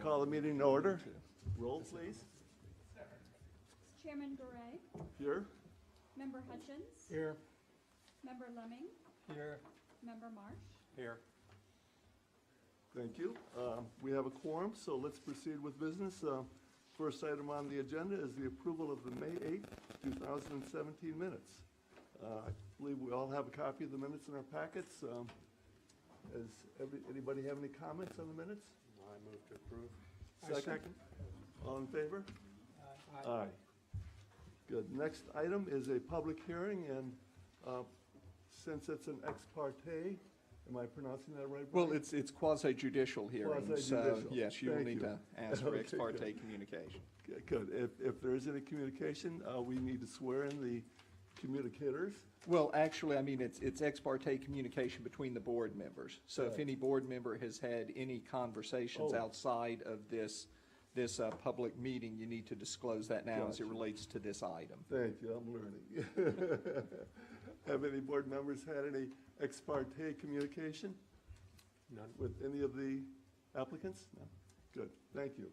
call the meeting to order. Roll, please. Chairman Garay, Here. Member Hutchins, Here. Member Lemming, Here. Member Marsh. Here. Thank you. We have a quorum, so let's proceed with business. First item on the agenda is the approval of the May 8th, 2017 minutes. I believe we all have a copy of the minutes in our packets. Anybody have any comments on the minutes? I move to approve. Second. All in favor? Aye. Good. Next item is a public hearing, and since it's an ex parte, am I pronouncing that right, Brian? Well, it's quasi-judicial hearings, so Quasi-judicial. yes, you will Thank need you. to ask for Okay, ex parte good. communication. Good. If there is any communication, we need to swear in the communicators. Well, actually, I mean, it's ex parte communication between the board members. So if Right. any board member has had any conversations Oh. outside of this public meeting, you need to disclose that now as it Gotcha. relates to this item. Thank you, I'm learning. Have any board members had any ex parte communication None. with any of the applicants? No. Good, thank you.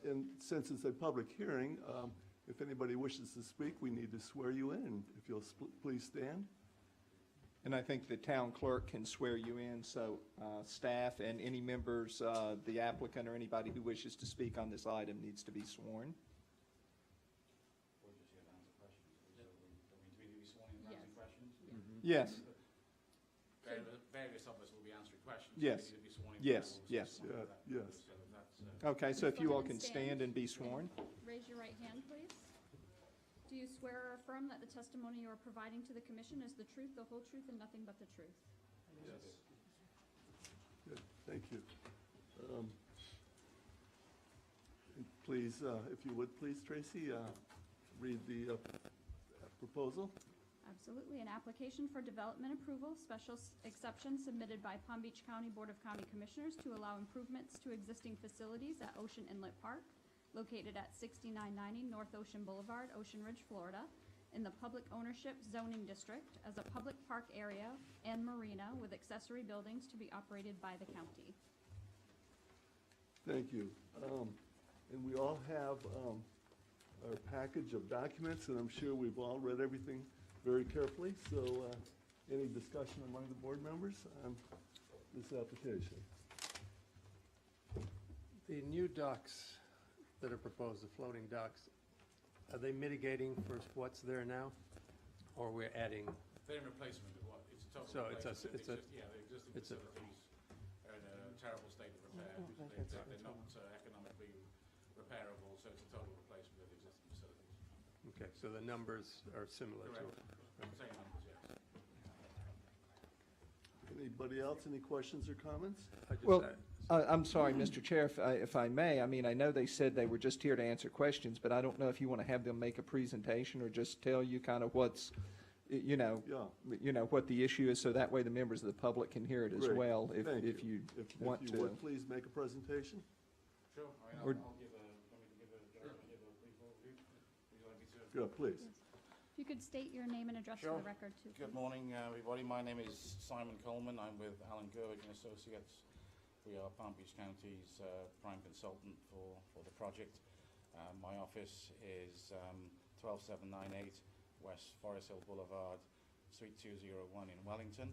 And since it's a public hearing, if anybody wishes to speak, we need to swear you in, and if you'll please stand. And I think the town clerk can swear you in, so staff and any members, the applicant or anybody who wishes to speak on this item needs to be sworn. Yes, Various of us will be answering questions. Yes. We need to be sworn in. Yes, We'll yes. sworn in Yeah, that. yes. So that's, okay, so if Go you all ahead can and stand. stand and be sworn. Raise your right hand, please. Do you swear or affirm that the testimony you are providing to the commission is the truth, the whole truth, and nothing but the truth? Yes. Good, thank you. Please, if you would, please, Tracy, read the proposal. Absolutely. An application for development approval, special exception submitted by Palm Beach County Board of County Commissioners to allow improvements to existing facilities at Ocean Inlet Park, located at 6990 North Ocean Boulevard, Ocean Ridge, Florida, in the Public Ownership Zoning District as a public park area and marina with accessory buildings to be operated by the county. Thank you. And we all have our package of documents, and I'm sure we've all read everything very carefully. So any discussion among the board members on this application? The new docks that are proposed, the floating docks, are they mitigating for what's there now? Or we're adding? they're in replacement of what? It's a total So it's a- replacement. it's a- Yeah, the existing it's a- facilities are in a terrible state of repair. They're not economically repairable, so it's a total replacement of the existing facilities. Okay, so the numbers are similar to? Correct. Same numbers, yes. Anybody else, any questions or comments? I just Well, had- I'm sorry, Mr. Chair, if I may, I mean, I know they said they were just here to answer questions, but I don't know if you want to have them make a presentation or just tell you kind of what's, you know, what the issue is, so that way the members of the public can hear it as Great. well, Thank if you want If you to. would, please make a presentation. Sure. I Or- mean, I'll give a, let me give a brief overview. Would you like me to? Good, please. If you could state your name and address for Sure. the record, too. Good morning, everybody. My name is Simon Coleman. I'm with Alan Gerwig and Associates. We are Palm Beach County's prime consultant for the project. My office is 12798 West Forest Hill Boulevard, Suite 201 in Wellington.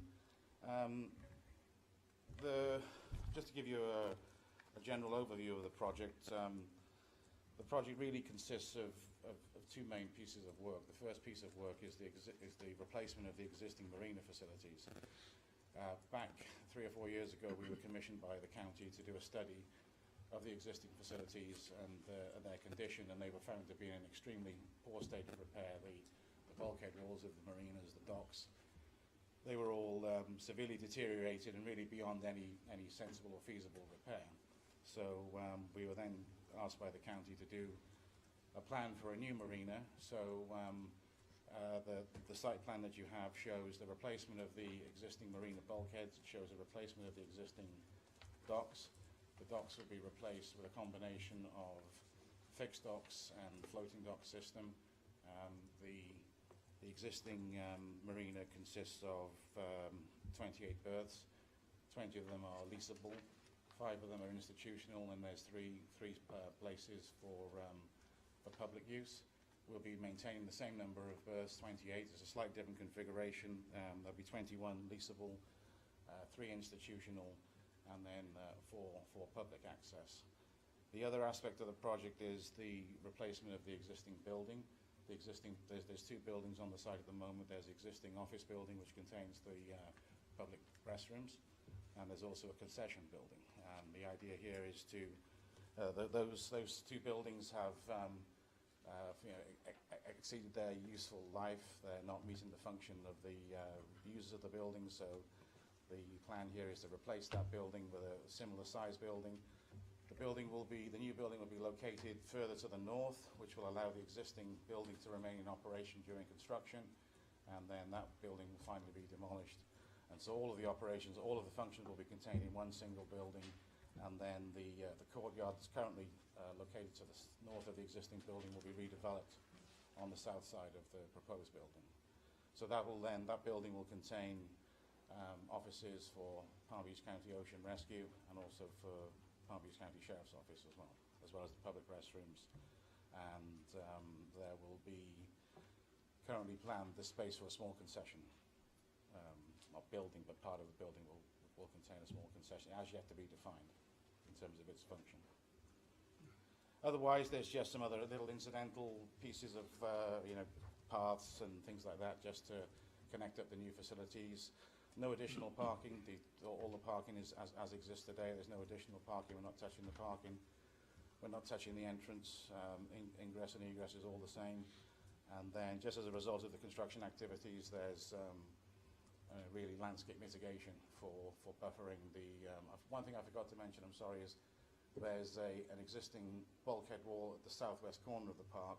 Just to give you a general overview of the project really consists of two main pieces of work. The first piece of work is the replacement of the existing marina facilities. Back 3 or 4 years ago, we were commissioned by the county to do a study of the existing facilities and their condition, and they were found to be in an extremely poor state of repair. The bulkhead walls of the marinas, the docks, they were all severely deteriorated and really beyond any sensible or feasible repair. So we were then asked by the county to do a plan for a new marina. So the site plan that you have shows the replacement of the existing marina bulkheads. It shows a replacement of the existing docks. The docks will be replaced with a combination of fixed docks and floating dock system. The existing marina consists of 28 berths. 20 of them are leasable. 5 of them are institutional, and there's three places for public use. We'll be maintaining the same number of berths, 28. It's a slight different configuration. There'll be 21 leasable, 3 institutional, and then 4 public access. The other aspect of the project is the replacement of the existing building. There's 2 buildings on the site at the moment. There's the existing office building, which contains the public restrooms, and there's also a concession building. And the idea here is to, those 2 buildings have exceeded their useful life. They're not meeting the function of the users of the building, so the plan here is to replace that building with a similar size building. The new building will be located further to the north, which will allow the existing building to remain in operation during construction, and then that building will finally be demolished. And so all of the operations, all of the functions will be contained in one single building, and then the courtyard that's currently located to the north of the existing building will be redeveloped on the south side of the proposed building. So that building will contain offices for Palm Beach County Ocean Rescue, and also for Palm Beach County Sheriff's Office as well as the public restrooms. And there will be currently planned the space for a small concession, not building, but part of the building will contain a small concession, as yet to be defined in terms of its function. Otherwise, there's just some other little incidental pieces of paths and things like that, just to connect up the new facilities. No additional parking. All the parking is as exists today. There's no additional parking. We're not touching the parking. We're not touching the entrance. Ingress and egress is all the same. And then, just as a result of the construction activities, there's really landscape mitigation for buffering the. One thing I forgot to mention, I'm sorry, is there's an existing bulkhead wall at the southwest corner of the park.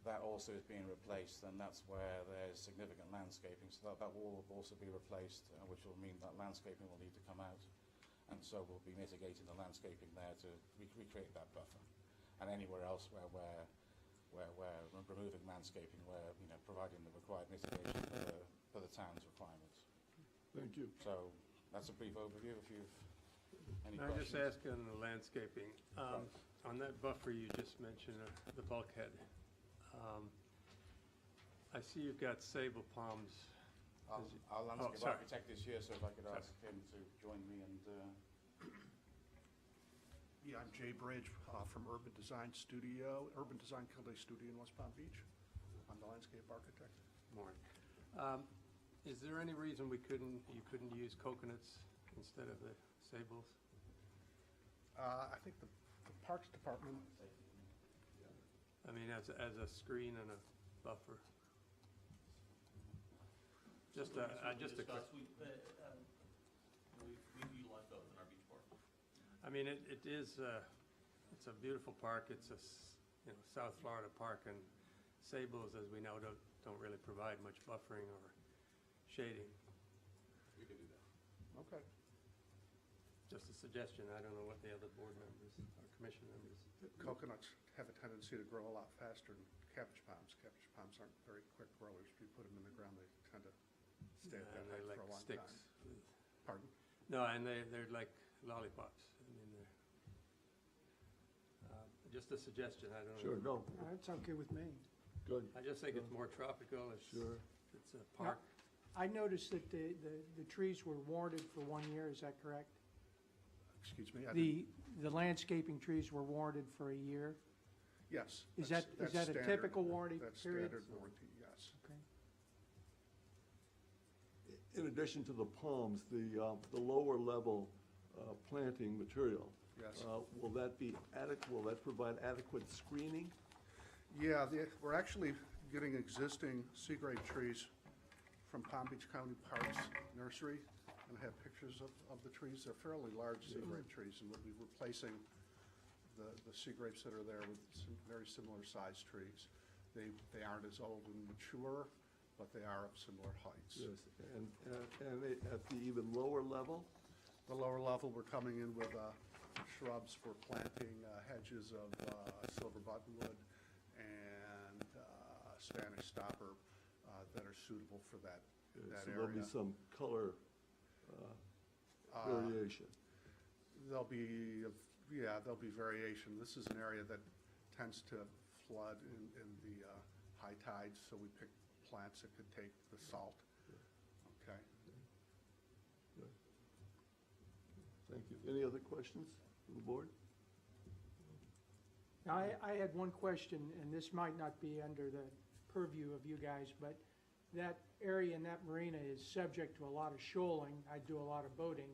That also is being replaced, and that's where there's significant landscaping. So that wall will also be replaced, which will mean that landscaping will need to come out. And so we'll be mitigating the landscaping there to recreate that buffer. And anywhere else where we're removing landscaping, we're providing the required mitigation for the town's requirements. Thank you. So that's a brief overview. If you've any I questions. just ask on the landscaping, on that buffer you just mentioned, the bulkhead. I see you've got sable palms. Our landscape sorry. architect is here, so if I could ask him to join me and. Yeah, I'm Jay Bridge from Urban Design Kildare Studio in West Palm Beach. I'm the landscape architect. Morning. Is there any reason you couldn't use coconuts instead of the sables? I think the Parks Department, I mean, as a screen and a buffer. Just a We've utilized those in our beach park. I mean, it's a beautiful park. It's a South Florida park, and sables, as we know, don't really provide much buffering or shading. We could do that. okay. Just a suggestion. I don't know what the other board members or commission members. Coconuts have a tendency to grow a lot faster than cabbage palms. Cabbage palms aren't very quick growers. If you put them in the ground, they tend to stay at that And they height like for a long sticks. time. Pardon? No, and they're like lollipops. I mean, they're just a suggestion. I don't Sure, know. no, That's okay with me. good. I just think it's more tropical. Sure. It's a park. I noticed that the trees were warranted for 1 year, is that correct? Excuse me? I didn't- The landscaping trees were warranted for a year? Yes. Is that's that a standard. typical warranty That's period? standard warranty, yes. Okay. In addition to the palms, the lower level planting material. Yes. Will that be will that provide adequate screening? Yeah, we're actually getting existing sea-grade trees from Palm Beach County Parks Nursery, and I have pictures of the trees. They're fairly large sea-grape trees, and we'll be replacing the sea grapes that are there with some very similar sized trees. They aren't as old and mature, but they are of similar heights. Yes, and at the even lower level? The lower level, we're coming in with shrubs for planting, hedges of silver buttonwood and Spanish stopper that are suitable for that So area. there'll be some color variation. There'll be, there'll be variation. This is an area that tends to flood in the high tides, so we picked plants that could take the salt. Okay. Good. Thank you. Any other questions from the board? Now, I had one question, and this might not be under the purview of you guys, but that area in that marina is subject to a lot of shoaling. I do a lot of boating,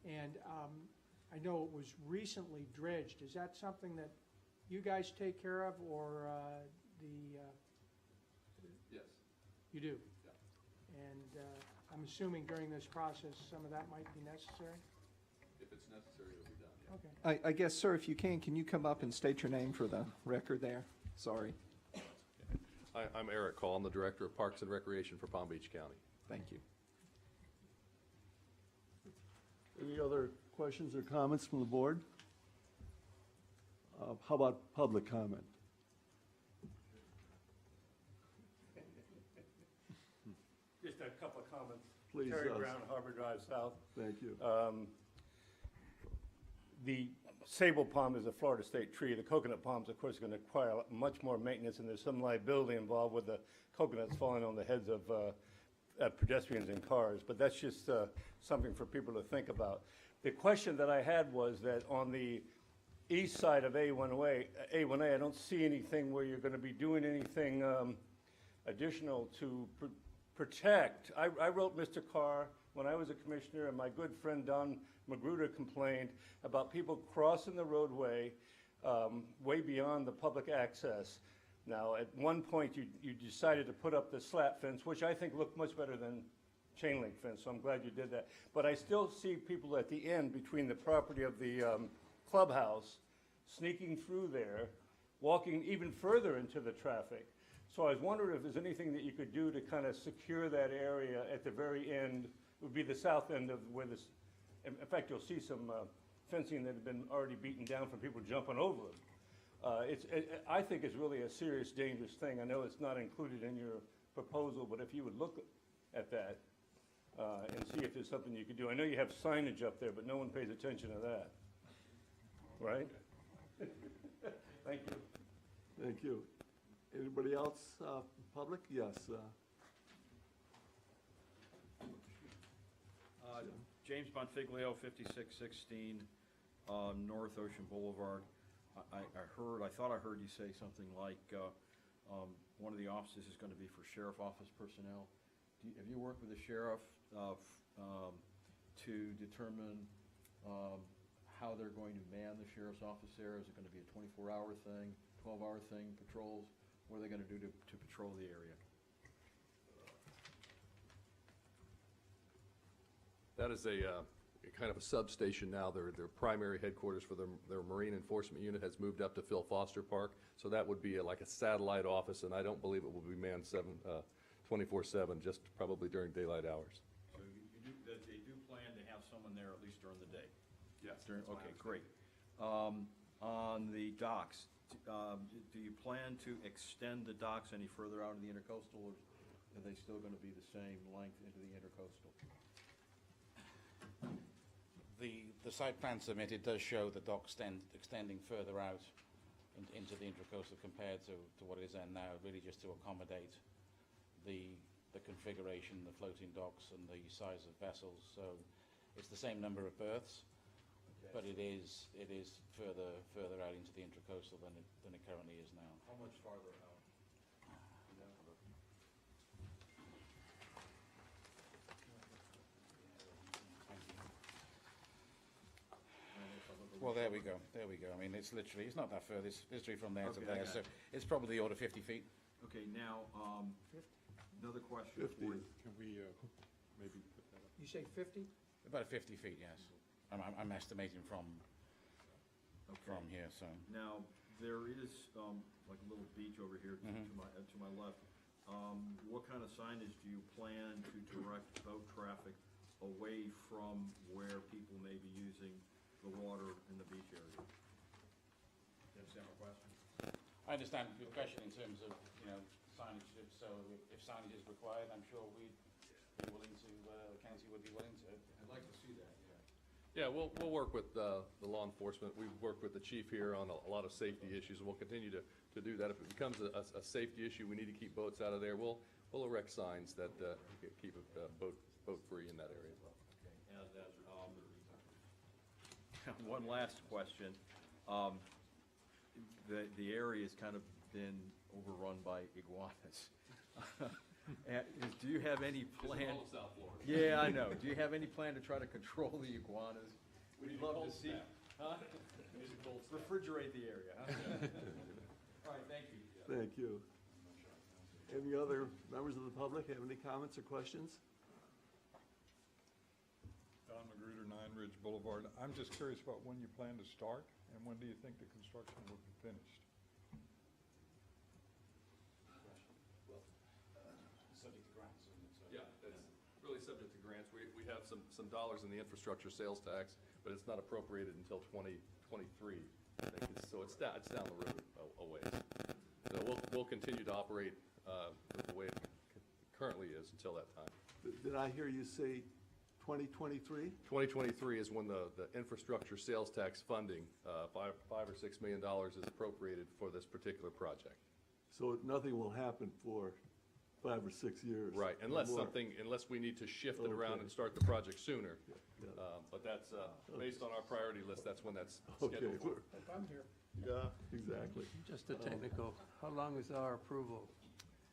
and I know it was recently dredged. Is that something that you guys take care of, or Yes. you do? Yeah. And I'm assuming during this process, some of that might be necessary? If it's necessary, it'll be done, yeah. Okay. I guess, sir, if you can you come up and state your name for the record there? Sorry. Hi, I'm Eric Call. I'm the Director of Parks and Recreation for Palm Beach County. Thank you. Any other questions or comments from the board? How about public comment? Just a couple of comments. Please, Terry Brown, Harbor Drive South. Thank you. The sable palm is a Florida state tree. The coconut palms, of course, are going to require much more maintenance, and there's some liability involved with the coconuts falling on the heads of pedestrians and cars. But that's just something for people to think about. The question that I had was that on the east side of A1A, I don't see anything where you're going to be doing anything additional to protect. I wrote Mr. Carr when I was a commissioner, and my good friend Don Magruder complained about people crossing the roadway way beyond the public access. Now, at one point, you decided to put up the slat fence, which I think looked much better than chain link fence, so I'm glad you did that. But I still see people at the end between the property of the clubhouse sneaking through there, walking even further into the traffic. So I was wondering if there's anything that you could do to kind of secure that area at the very end. It would be the south end of where this, in fact, you'll see some fencing that had been already beaten down from people jumping over it. I think it's really a serious, dangerous thing. I know it's not included in your proposal, but if you would look at that and see if there's something you could do. I know you have signage up there, but no one pays attention to that. Right? Thank you. Thank you. Anybody else, public? Yes. James Bonfiglio, 5616 North Ocean Boulevard. I thought I heard you say something like one of the offices is going to be for sheriff office personnel. Have you worked with the sheriff to determine how they're going to man the sheriff's office there? Is it going to be a 24-hour thing, 12-hour thing, patrols? What are they going to do to patrol the area? That is a kind of a substation now. Their primary headquarters for their Marine Enforcement Unit has moved up to Phil Foster Park. So that would be like a satellite office, and I don't believe it will be manned 24/7, just probably during daylight hours. So they do plan to have someone there at least during the day? Yes. Okay, great. On the docks, do you plan to extend the docks any further out in the intercoastal, or are they still going to be the same length into the intercoastal? The site plan submitted does show the dock extending further out into the intracoastal compared to what it is there now, really just to accommodate the configuration, the floating docks and the size of vessels. So it's the same number of berths, Okay. but it is further out into the intracoastal than it currently is now. How much farther out? Well, there we go. I mean, it's not that further. It's literally from there to Okay, I there. got So it's probably the order 50 feet. Okay, now, another question 50. for you. Can we maybe put that up? You say 50? About 50 feet, yes. I'm estimating from here, so. Now, there is like a little beach over here to my left. What kind of signage do you plan to direct boat traffic away from where people may be using the water in the beach area? Do you understand my question? I understand your question in terms of, signage. So if signage is required, I'm sure we'd be willing to, the county would be willing to. I'd like to see that, yeah. Yeah, we'll work with the law enforcement. We've worked with the chief here on a lot of safety issues, and we'll continue to do that. If it becomes a safety issue, we need to keep boats out of there, we'll erect signs that keep it boat-free in that area as well. And one last question. The area's kind of been overrun by iguanas. Do you have any plan? All of South Florida. Yeah, I know. Do you have any plan to try to control the iguanas? We'd love to see. Huh? Refrigerate the area, huh? All right, thank you. Thank you. Any other members of the public have any comments or questions? Don Magruder, 9 Ridge Boulevard. I'm just curious about when you plan to start, and when do you think the construction will be finished? Subject to grants, isn't it? So- Yeah, it's really subject to grants. We have some dollars in the infrastructure sales tax, but it's not appropriated until 2023. I think so it's down the road a ways. So we'll continue to operate the way it currently is until that time. Did I hear you say 2023? 2023 is when the infrastructure sales tax funding, $5 or $6 million is appropriated for this particular project. So nothing will happen for 5 or 6 years? Right, or unless more. we need to shift it around Okay. and start the project sooner. Yeah. But that's, based on our priority list, that's when that's Okay, scheduled for. I'm here. yeah, exactly. Just a technical, how long is our approval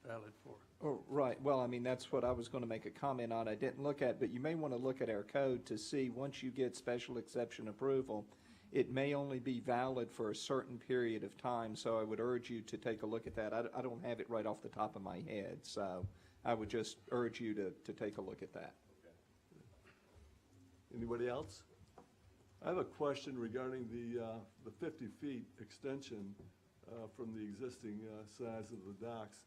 valid for? Oh, right, well, I mean, that's what I was gonna make a comment on. I didn't look at, but you may wanna look at our code to see, once you get special exception approval, it may only be valid for a certain period of time, so I would urge you to take a look at that. I don't have it right off the top of my head, so I would just urge you to take a look at that. Anybody else? I have a question regarding the 50 feet extension from the existing size of the docks.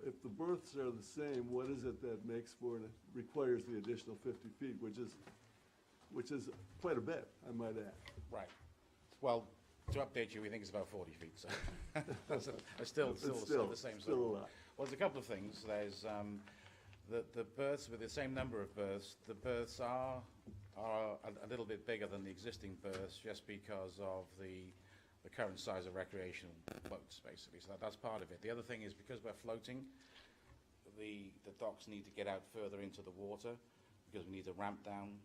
If the berths are the same, what is it that makes for, and requires the additional 50 feet, which is quite a bit, I might add. Right. Well, to update you, we think it's about 40 feet, so it's still But the same. still a lot. Well, there's a couple of things. There's the berths, with the same number of berths, the berths are a little bit bigger than the existing berths just because of the current size of recreational boats, basically. So that's part of it. The other thing is because we're floating, the docks need to get out further into the water because we need to ramp down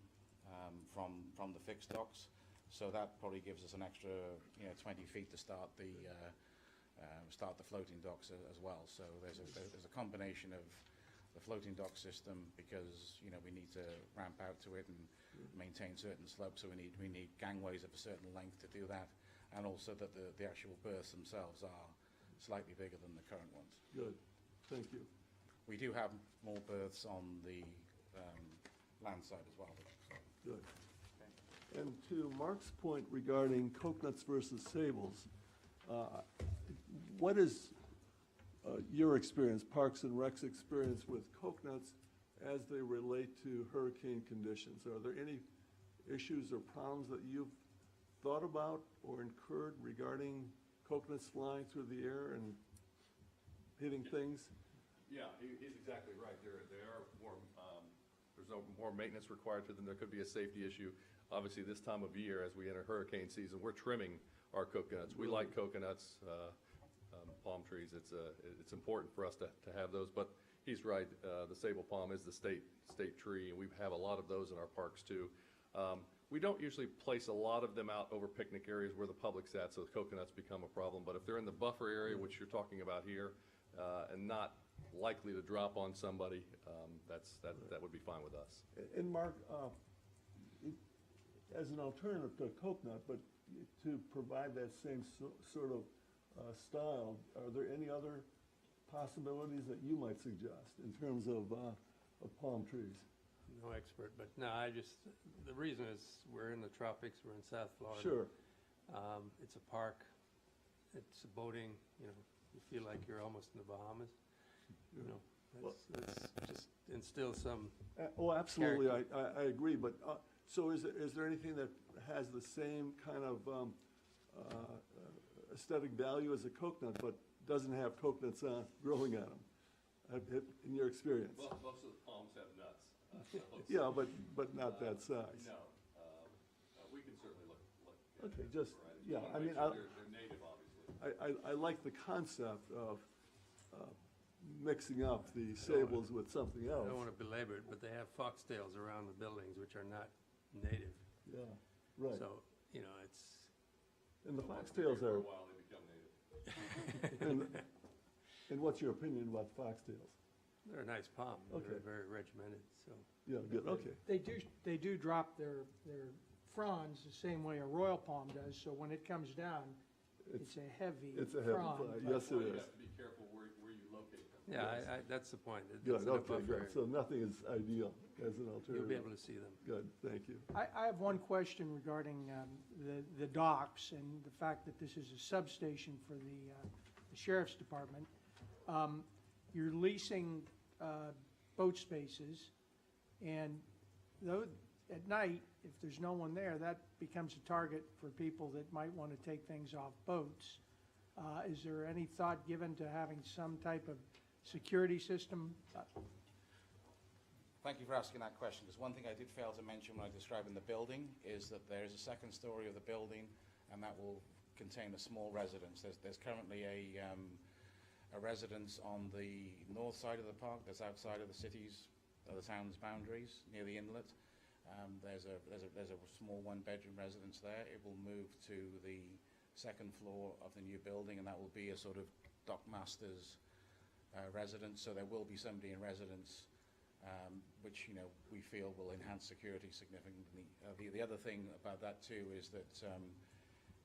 from the fixed docks. So that probably gives us an extra 20 feet to start the floating docks as well. So there's a combination of the floating dock system because we need to ramp out to it and maintain certain slopes. So we need gangways of a certain length to do that, and also that the actual berths themselves are slightly bigger than the current ones. Good, thank you. We do have more berths on the land side as well. Good. And to Mark's point regarding coconuts versus sables, what is your experience, Parks and Rec's experience with coconuts as they relate to hurricane conditions? Are there any issues or problems that you've thought about or incurred regarding coconuts flying through the air and hitting things? Yeah, he's exactly right. There are more, there's no more maintenance required to them. There could be a safety issue. Obviously, this time of year, as we enter hurricane season, we're trimming our coconuts. We like coconuts, palm trees. It's important for us to have those. But he's right. The sable palm is the state tree, and we have a lot of those in our parks too. We don't usually place a lot of them out over picnic areas where the public's at, so the coconuts become a problem. But if they're in the buffer area, which you're talking about here, and not likely to drop on somebody, that would be fine with us. And Mark, as an alternative to a coconut, but to provide that same sort of style, are there any other possibilities that you might suggest in terms of palm trees? No expert, but no, the reason is we're in the tropics, we're in South Florida. Sure. It's a park, it's boating, you feel like you're almost in the Bahamas. Let's just instill some. Oh, absolutely, I agree, but so is there anything that has the same kind of aesthetic value as a coconut, but doesn't have coconuts growing on them, in your experience? Well, most of the palms have nuts. Yeah, but not that size. No. Okay, just, You yeah, wanna I make mean, sure they're native, obviously. I like the concept of mixing up the sables with something I else. don't want to belabor it, but they have foxtails around the buildings which are not native. Yeah, right. So, you know, it's, And the Once foxtails they're here are, For a while, they become native. and what's your opinion about foxtails? they're a nice palm. Okay. They're very regimented, so. Yeah, good, okay. They do drop their fronds the same way a royal palm does, so when it comes down, it's a heavy It's a heavy frond. fly, but- yes, it Well, you is. have to be careful where you locate them. Yeah, that's the point. It's Good, in a okay, buffer good. area. So nothing is ideal as an alternative. You'll be able to see them. Good, thank you. I have one question regarding the docks and the fact that this is a substation for the sheriff's department. You're leasing boat spaces, and though, at night, if there's no one there, that becomes a target for people that might want to take things off boats. Is there any thought given to having some type of security system? Thank you for asking that question, because one thing I did fail to mention when I was describing the building is that there is a second story of the building, and that will contain a small residence. There's currently a residence on the north side of the park that's outside of the town's boundaries, near the inlet. There's a small one-bedroom residence there. It will move to the second floor of the new building, and that will be a sort of dockmaster's residence. So there will be somebody in residence, which, you know, we feel will enhance security significantly. The other thing about that too is that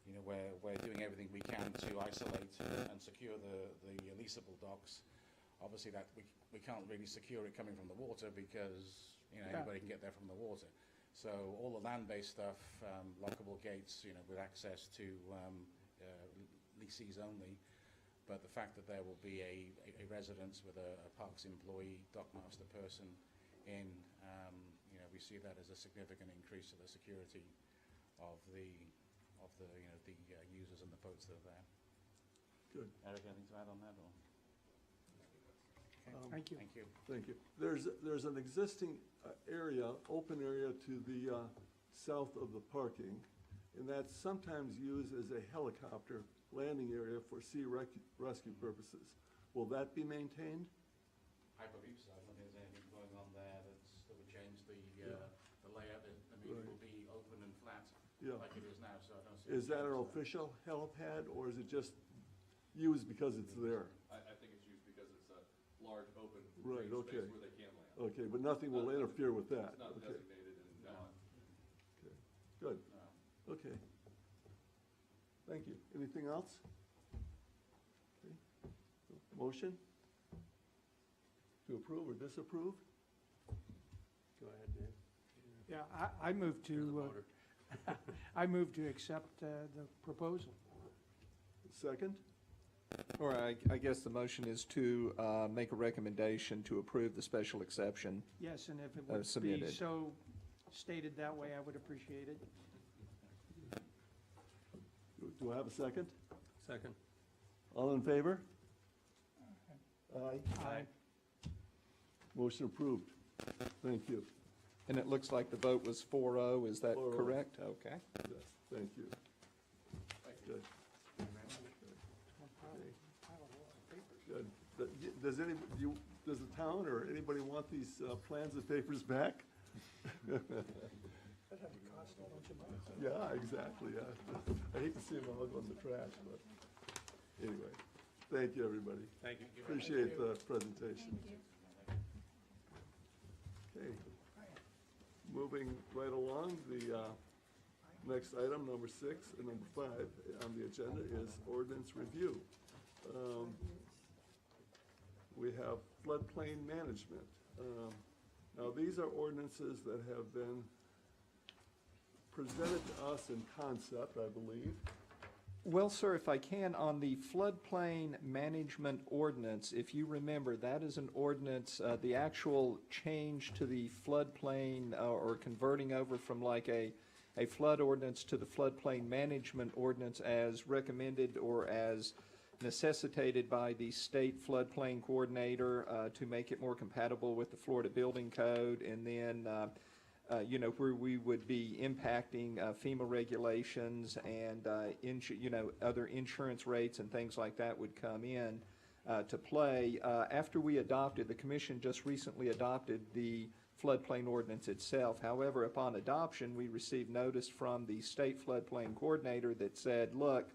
you know, we're doing everything we can to isolate and secure the leasable docks. Obviously, that we can't really secure it coming from the water because, you know, anybody can get there from the water. So all the land-based stuff, lockable gates, you know, with access to leasees only. But the fact that there will be a residence with a parks employee, dockmaster person in, you know, we see that as a significant increase to the security of the users and the boats that are there. Good. Eric, anything to add on that, or? Thank you. Thank you. Thank you. There's an existing open area to the south of the parking, and that's sometimes used as a helicopter landing area for sea rescue purposes. Will that be maintained? I believe so. I don't think there's anything going on there that would change the layout. I mean, it will be open and flat Yeah. like it is now, so I don't see. Is that an official helipad, or is it just used because it's there? I think it's used because it's a large, open, Right, green okay. space where they can land. Okay, but nothing will interfere with that? It's not Okay, designated and, okay. Good, No. okay. Thank you. Anything else? Okay. Motion? To approve or disapprove? Go ahead, Dave. Yeah, I move You're the to, voter. I move to accept the proposal. Second? Or I guess the motion is to make a recommendation to approve the special exception. Yes, and if it would be Submitted. so stated that way, I would appreciate it. Do I have a second? Second. All in favor? Aye. Aye. Motion approved. Thank you. And it looks like the vote was 4-0, is that 4-0. correct? Okay. Yes, thank you. Good. Good. Does the town or anybody want these plans and papers back? Yeah, exactly, yeah. I hate to see them all go in the trash, but anyway. Thank you, everybody. Thank you. Appreciate the presentation. Okay. Moving right along, the next item, number 6 and number 5 on the agenda is ordinance review. We have floodplain management. Now, these are ordinances that have been presented to us in concept, I believe. Well, sir, if I can, on the floodplain management ordinance, if you remember, that is an ordinance, the actual change to the floodplain or converting over from like a flood ordinance to the floodplain management ordinance as recommended or as necessitated by the state floodplain coordinator to make it more compatible with the Florida Building Code. And then you know, where we would be impacting FEMA regulations and, you know, other insurance rates and things like that would come in to play. After we adopted, the commission just recently adopted the floodplain ordinance itself. However, upon adoption, we received notice from the state floodplain coordinator that said, look,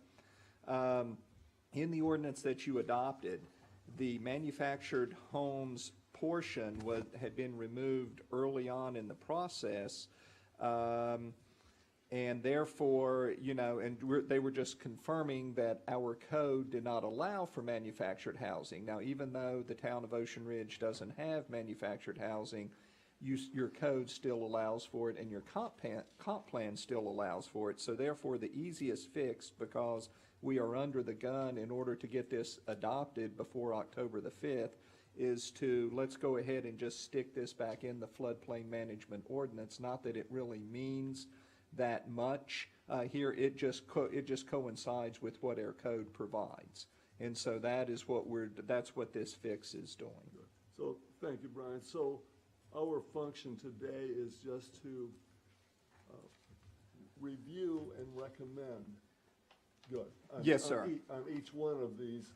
in the ordinance that you adopted, the manufactured homes portion had been removed early on in the process, and therefore, you know, and they were just confirming that our code did not allow for manufactured housing. Now, even though the town of Ocean Ridge doesn't have manufactured housing, your code still allows for it, and your comp plan still allows for it. So therefore, the easiest fix, because we are under the gun in order to get this adopted before October the 5th, is to let's go ahead and just stick this back in the floodplain management ordinance. Not that it really means that much here. It just coincides with what our code provides, and so that's what this fix is doing. So thank you, Brian. So our function today is just to review and recommend. Good. Yes, sir. On each one of these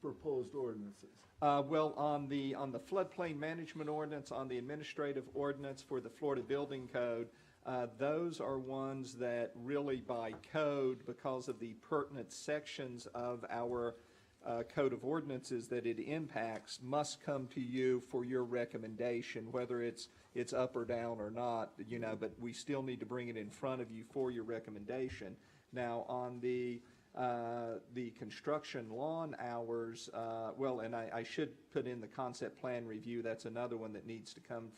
proposed ordinances. Well, on the floodplain management ordinance, on the administrative ordinance for the Florida Building Code, those are ones that really by code, because of the pertinent sections of our code of ordinances that it impacts, must come to you for your recommendation, whether it's up or down or not, you know, but we still need to bring it in front of you for your recommendation. Now, on the construction lawn hours, well, and I should put in the concept plan review. That's another one that needs to come in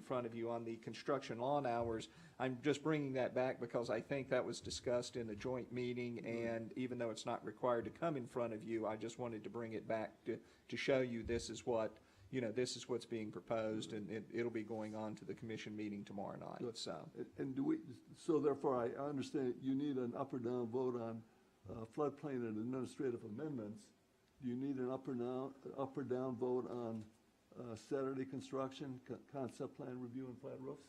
front of you. On the construction lawn hours, I'm just bringing that back because I think that was discussed in a joint meeting, and even though it's not required to come in front of you, I just wanted to bring it back to show you this is what, you know, this is what's being proposed, and it'll be going on to the commission meeting tomorrow night. So, And so therefore I understand you need an up or down vote on floodplain and administrative amendments. Do you need an up or down vote on Saturday construction, concept plan review, and flat roofs?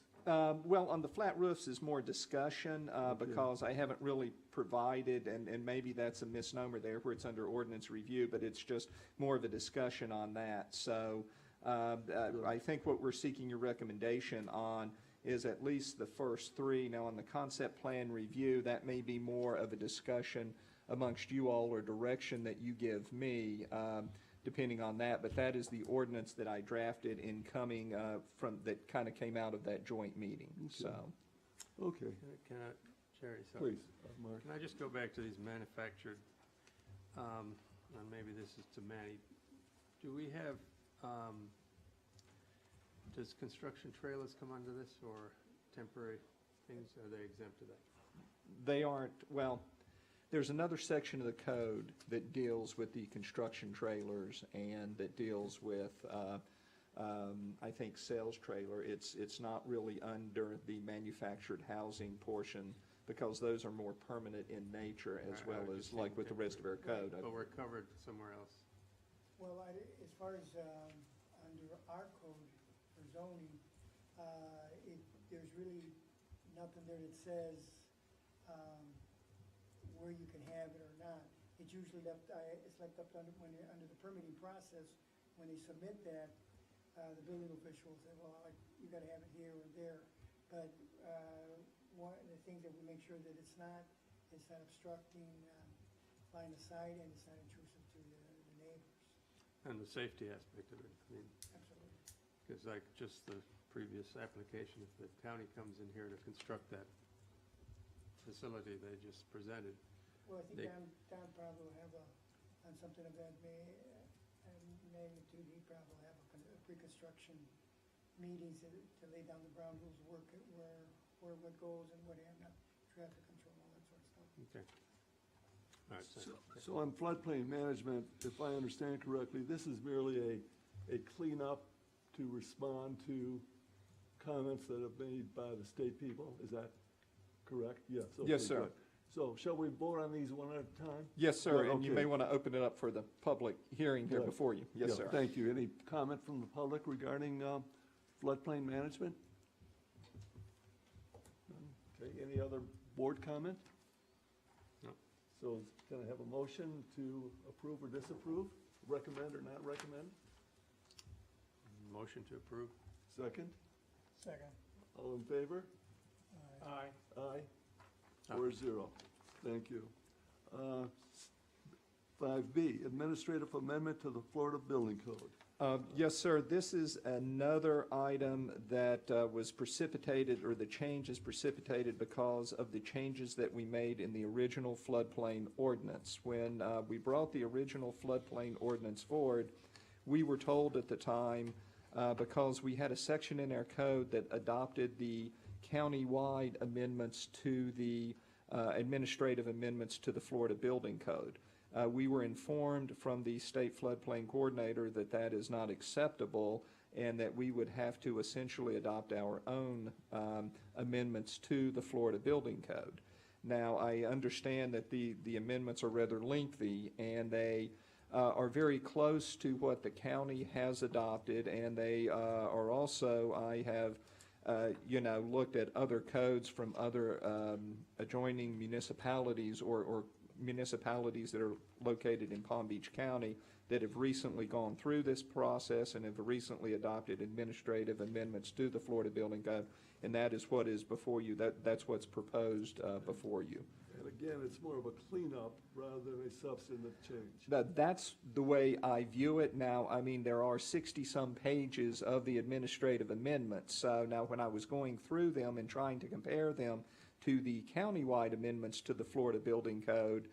Well, on the flat roofs is more discussion, because I haven't really provided, and maybe that's a misnomer there where it's under ordinance review, but it's just more of a discussion on that. So I think what we're seeking your recommendation on is at least the first three. Now, on the concept plan review, that may be more of a discussion amongst you all or direction that you give me, depending on that, but that is the ordinance that I drafted in coming from, that kind of came out of that joint meeting, so. Okay, Can I, Jerry, so. please, Mark. Can I just go back to these manufactured, and maybe this is to Manny. Do we have, does construction trailers come under this, or temporary things, are they exempt to that? They aren't, well, there's another section of the code that deals with the construction trailers and that deals with, I think, sales trailer. It's not really under the manufactured housing portion because those are more permanent in nature as well as like with the rest of our code. But we're covered somewhere else. Well, as far as under our code for zoning, there's really nothing there that says where you can have it or not. It's usually left, it's left up under the permitting process, when they submit that, the building official will say, well, you gotta have it here or there. But one of the things that we make sure that it's not obstructing line of sight, and it's not intrusive to the neighbors. And the safety aspect of it, I mean. Absolutely. Because like just the previous application, if the county comes in here to construct that facility they just presented. Well, I think Don probably will have on something of that magnitude, he'd probably have a pre-construction meetings to lay down the ground rules of work, where what goes and what not, traffic control, all that sort of stuff. Okay. All right, So on floodplain management, if I understand correctly, this is merely a cleanup to respond to comments that have been made by the state people, is that correct? Yes. Okay, Yes, sir. good. So shall we vote on these one at a time? Yes, sir, Yeah, and you okay. may want to open it up for the public hearing here Good. before you. Yes, Yeah, sir. Thank you. Any comment from the public regarding floodplain management? any other board comment? No. So can I have a motion to approve or disapprove, recommend or not recommend? Motion to approve. Second? Second. All in favor? Aye. Aye. 4-0. Thank you. 5B, administrative amendment to the Florida Building Code. Yes, sir. This is another item that was precipitated, or the change is precipitated because of the changes that we made in the original floodplain ordinance. When we brought the original floodplain ordinance forward, we were told at the time, because we had a section in our code that adopted the county-wide amendments to the administrative amendments to the Florida Building Code. We were informed from the state floodplain coordinator that that is not acceptable and that we would have to essentially adopt our own amendments to the Florida Building Code. Now, I understand that the amendments are rather lengthy, and they are very close to what the county has adopted, and they are also, I have looked at other codes from other adjoining municipalities or municipalities that are located in Palm Beach County that have recently gone through this process and have recently adopted administrative amendments to the Florida Building Code, and that is what is before you. That's what's proposed before you. And again, it's more of a cleanup rather than a substantive change. That's the way I view it. Now, I mean, there are 60-some pages of the administrative amendments. So now when I was going through them and trying to compare them to the countywide amendments to the Florida Building Code,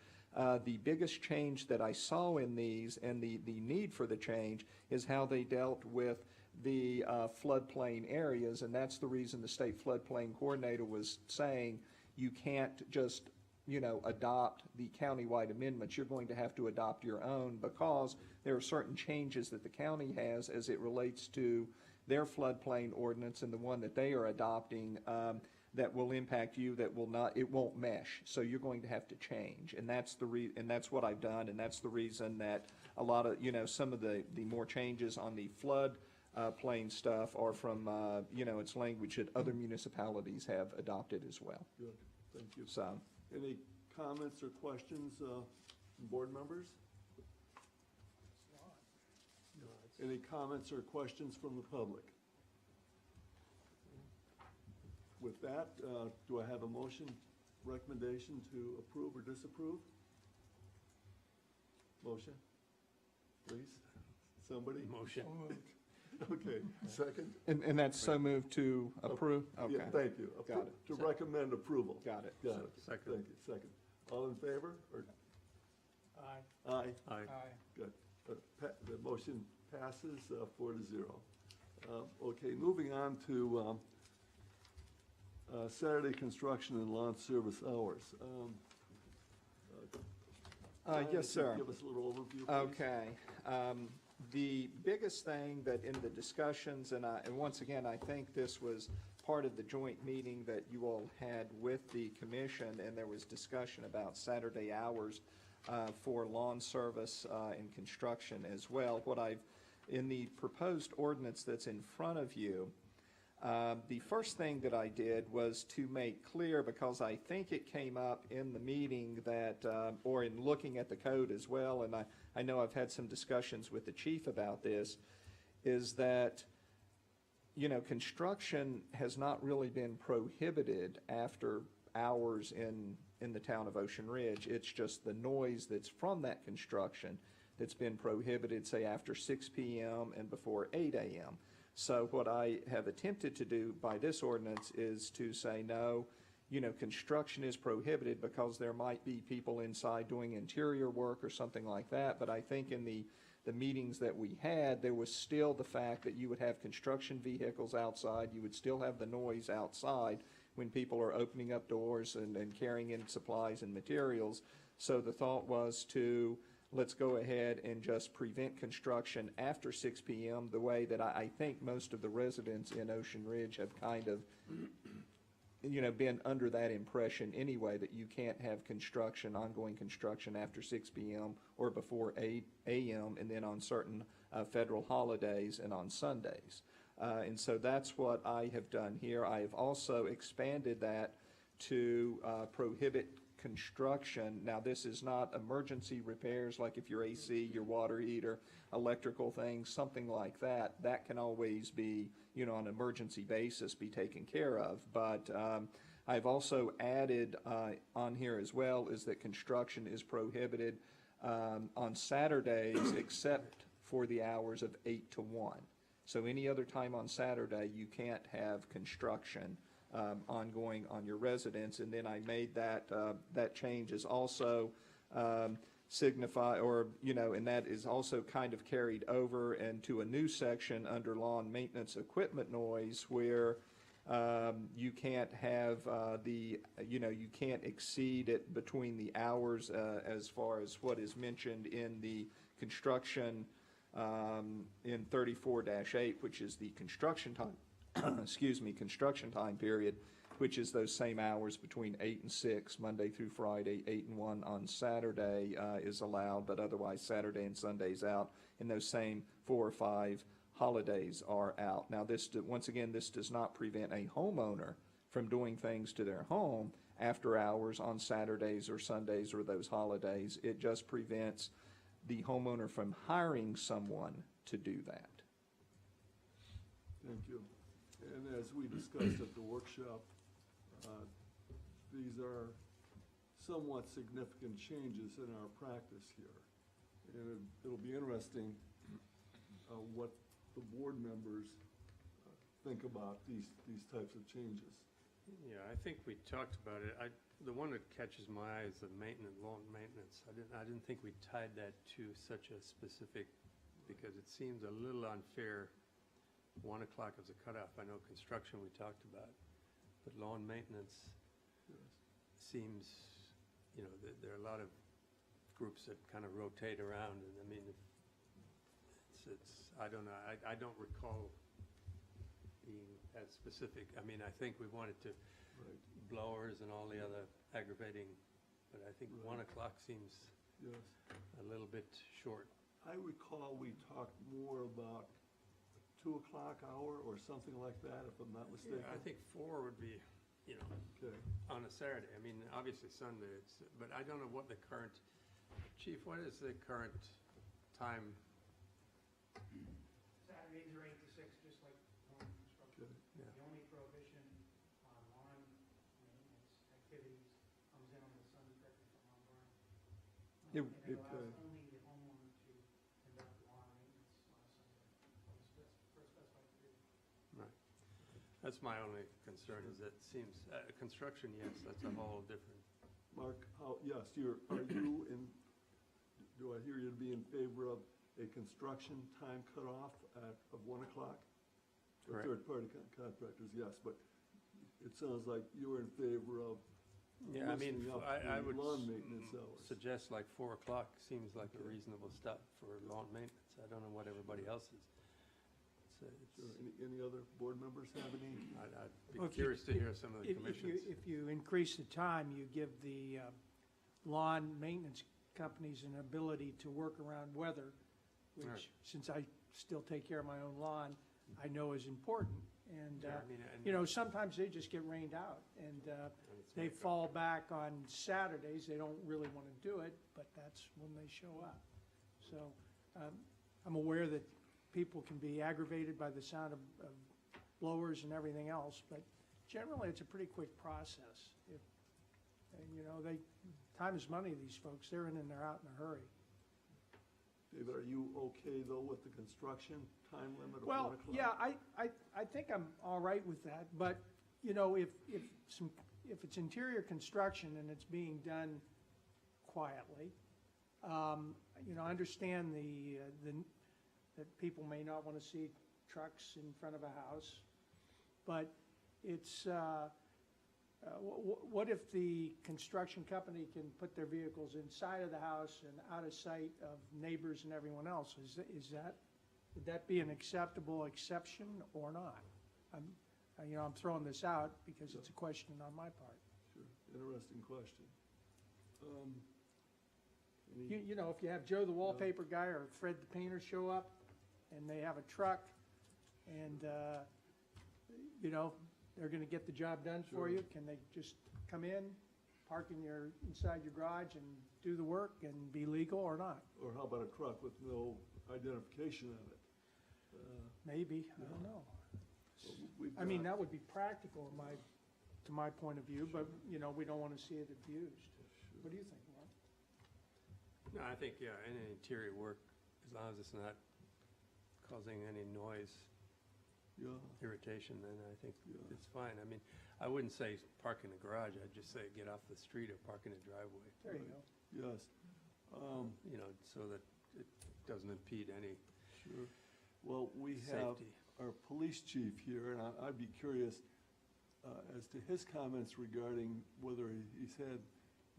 the biggest change that I saw in these, and the need for the change, is how they dealt with the floodplain areas, and that's the reason the state floodplain coordinator was saying you can't just adopt the countywide amendments. You're going to have to adopt your own, because there are certain changes that the county has as it relates to their floodplain ordinance and the one that they are adopting that will impact you, that will not, it won't mesh. So you're going to have to change, and that's that's what I've done, and that's the reason that a lot of, some of the more changes on the flood plain stuff are from, it's language that other municipalities have adopted as well. Good, thank you. So, Any comments or questions from board members? Any comments or questions from the public? With that, do I have a motion, recommendation to approve or disapprove? Motion, please? Somebody? Motion. Okay, second? and that's so moved to approve? Okay. Yeah, thank you. Got it. To recommend approval. Got it. Got it. Second. Thank you, second. All in favor, or? Aye. Aye. Aye. Good. The motion passes 4-0. Okay, moving on to Saturday construction and lawn service hours. Brian, Yes, if you sir. Give us a little overview, please. Okay. The biggest thing that in the discussions, and once again, I think this was part of the joint meeting that you all had with the commission, and there was discussion about Saturday hours for lawn service and construction as well. In the proposed ordinance that's in front of you, the first thing that I did was to make clear, because I think it came up in the meeting that, or in looking at the code as well, and I know I've had some discussions with the chief about this, is that, construction has not really been prohibited after hours in the town of Ocean Ridge. It's just the noise that's from that construction that's been prohibited, say, after 6 p.m. and before 8 a.m. So what I have attempted to do by this ordinance is to say, no, construction is prohibited because there might be people inside doing interior work or something like that. But I think in the meetings that we had, there was still the fact that you would have construction vehicles outside. You would still have the noise outside when people are opening up doors and carrying in supplies and materials. So the thought was to, let's go ahead and just prevent construction after 6 p.m. the way that I think most of the residents in Ocean Ridge have kind of, been under that impression anyway, that you can't have ongoing construction after 6 p.m. or before 8 a.m. and then on certain federal holidays and on Sundays. And so that's what I have done here. I have also expanded that to prohibit construction. Now, this is not emergency repairs, like if your AC, your water heater, electrical things, something like that. That can always be, on an emergency basis, be taken care of. But I've also added on here as well is that construction is prohibited on Saturdays except for the hours of 8 to 1. So any other time on Saturday, you can't have construction ongoing on your residence. And then I made that change is also signify, or, and that is also kind of carried over into a new section under lawn maintenance equipment noise where you can't have you can't exceed it between the hours as far as what is mentioned in the construction in 34-8, which is the construction time, construction time period, which is those same hours between 8 and 6, Monday through Friday, 8 and 1 on Saturday is allowed, but otherwise Saturday and Sunday's out, and those same 4 or 5 holidays are out. Now, once again, this does not prevent a homeowner from doing things to their home after hours on Saturdays or Sundays or those holidays. It just prevents the homeowner from hiring someone to do that. Thank you. And as we discussed at the workshop, these are somewhat significant changes in our practice here. And it'll be interesting what the board members think about these types of changes. Yeah, I think we talked about it. The one that catches my eye is the lawn maintenance. I didn't think we tied that to such a specific, because it seems a little unfair. 1 o'clock is a cutoff. I know construction we talked about, but lawn maintenance seems, there are a lot of groups that kind of rotate around, and I mean, I don't know. I don't recall being as specific. I mean, I think we wanted to blowers and all the other aggravating, but I think 1 o'clock seems a little bit short. I recall we talked more about 2 o'clock hour or something like that, if I'm not mistaken. Yeah, I think 4 would be, Okay. on a Saturday. I mean, obviously Sunday, but I don't know what the current, Chief, what is the current time? Saturdays are 8 to 6, just like normal construction. Yeah. The only prohibition on lawn maintenance activities comes in on the Sunday, correct me if I'm wrong, Brian. It It allows only the homeowner to conduct lawn maintenance on a Sunday, for a specified period. Right. That's my only concern, is that seems, construction, yes, that's a whole different. Mark, yes, do I hear you to be in favor of a construction time cutoff of 1 o'clock? Correct. Third-party contractors, yes, but it sounds like you're in favor of Yeah, I mean, loosening up I the would lawn maintenance hours. suggest like 4 o'clock seems like a reasonable stop for lawn maintenance. I don't know what everybody else is. Sure. Any other board members have any? I'd Well, be if you- curious to hear some of the commissions. If you increase the time, you give the lawn maintenance companies an ability to work around weather, which, Right. since I still take care of my own lawn, I know is important. And, Yeah, I mean, and- sometimes they just get rained out, and it's they makeup. fall back on Saturdays. They don't really want to do it, but that's when they show up. So I'm aware that people can be aggravated by the sound of blowers and everything else, but generally, it's a pretty quick process. Time is money, these folks. They're in and they're out in a hurry. David, are you okay, though, with the construction time limit of 1 Well, o'clock? yeah, I think I'm all right with that, but, if it's interior construction and it's being done quietly, I understand that people may not want to see trucks in front of a house, but it's, what if the construction company can put their vehicles inside of the house and out of sight of neighbors and everyone else? Would that be an acceptable exception or not? I'm throwing this out because it's a question on my part. Sure, interesting question. If you have Joe the wallpaper guy or Fred the painter show up and they have a truck and, they're gonna get the job done for Sure. you, can they just come in, park inside your garage and do the work and be legal or not. Or how about a truck with no identification on it? Maybe, I don't know. We've I mean, got- that would be practical to my point of view, but, we don't want to see it abused. What do you think, Mark? No, I think, yeah, any interior work, as long as it's not causing any noise, Yeah, irritation, then I think Yeah. it's fine. I mean, I wouldn't say park in the garage, I'd just say get off the street or park in a driveway, There you go. yes. so that it doesn't impede any Sure. Well, we have safety. our police chief here, and I'd be curious as to his comments regarding whether he's had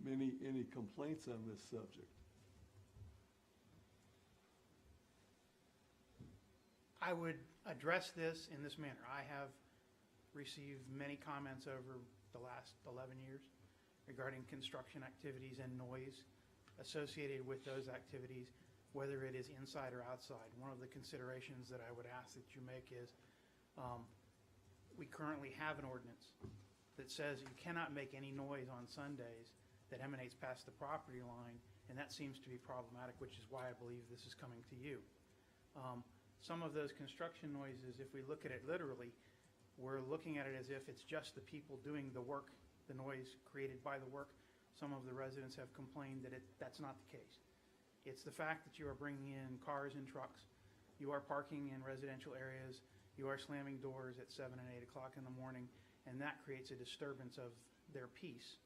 any complaints on this subject. I would address this in this manner. I have received many comments over the last 11 years regarding construction activities and noise associated with those activities, whether it is inside or outside. One of the considerations that I would ask that you make is we currently have an ordinance that says you cannot make any noise on Sundays that emanates past the property line, and that seems to be problematic, which is why I believe this is coming to you. Some of those construction noises, if we look at it literally, we're looking at it as if it's just the people doing the work, the noise created by the work. Some of the residents have complained that that's not the case. It's the fact that you are bringing in cars and trucks, you are parking in residential areas, you are slamming doors at 7 and 8 o'clock in the morning, and that creates a disturbance of their peace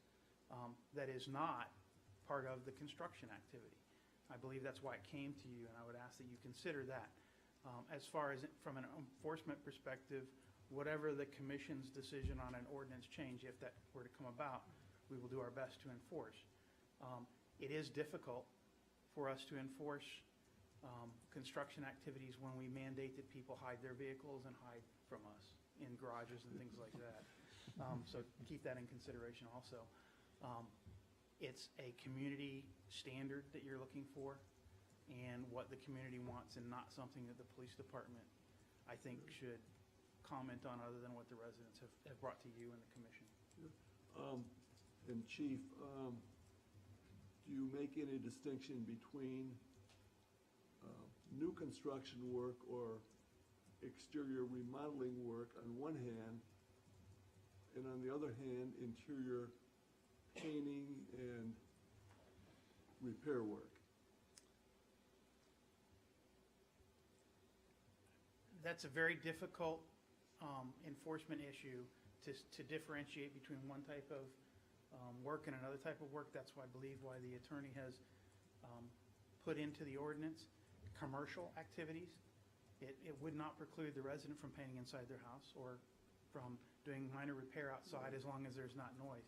that is not part of the construction activity. I believe that's why it came to you, and I would ask that you consider that. As far as from an enforcement perspective, whatever the commission's decision on an ordinance change, if that were to come about, we will do our best to enforce. It is difficult for us to enforce construction activities when we mandate that people hide their vehicles and hide from us in garages and things like that. So keep that in consideration also. It's a community standard that you're looking for and what the community wants, and not something that the police department, I think, should comment on other than what the residents have brought to you and the commission. And Chief, do you make any distinction between new construction work or exterior remodeling work on one hand, and on the other hand, interior painting and repair work? That's a very difficult enforcement issue to differentiate between one type of work and another type of work. That's why I believe why the attorney has put into the ordinance commercial activities. It would not preclude the resident from painting inside their house or from doing minor repair outside as long as there's not noise.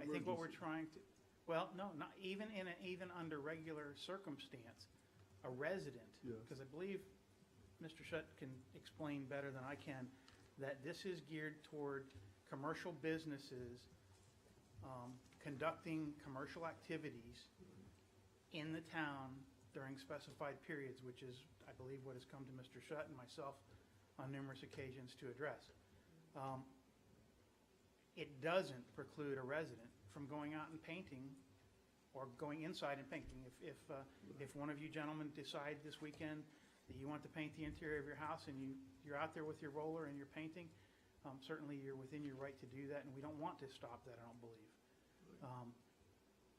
I think what we're trying to, well, no, not even even under regular circumstance, a resident, Yes. because I believe Mr. Shutt can explain better than I can, that this is geared toward commercial businesses conducting commercial activities in the town during specified periods, which is, I believe, what has come to Mr. Shutt and myself on numerous occasions to address. It doesn't preclude a resident from going out and painting or going inside and painting. If one of you gentlemen decide this weekend that you want to paint the interior of your house and you're out there with your roller and you're painting, certainly you're within your right to do that, and we don't want to stop that, I don't believe.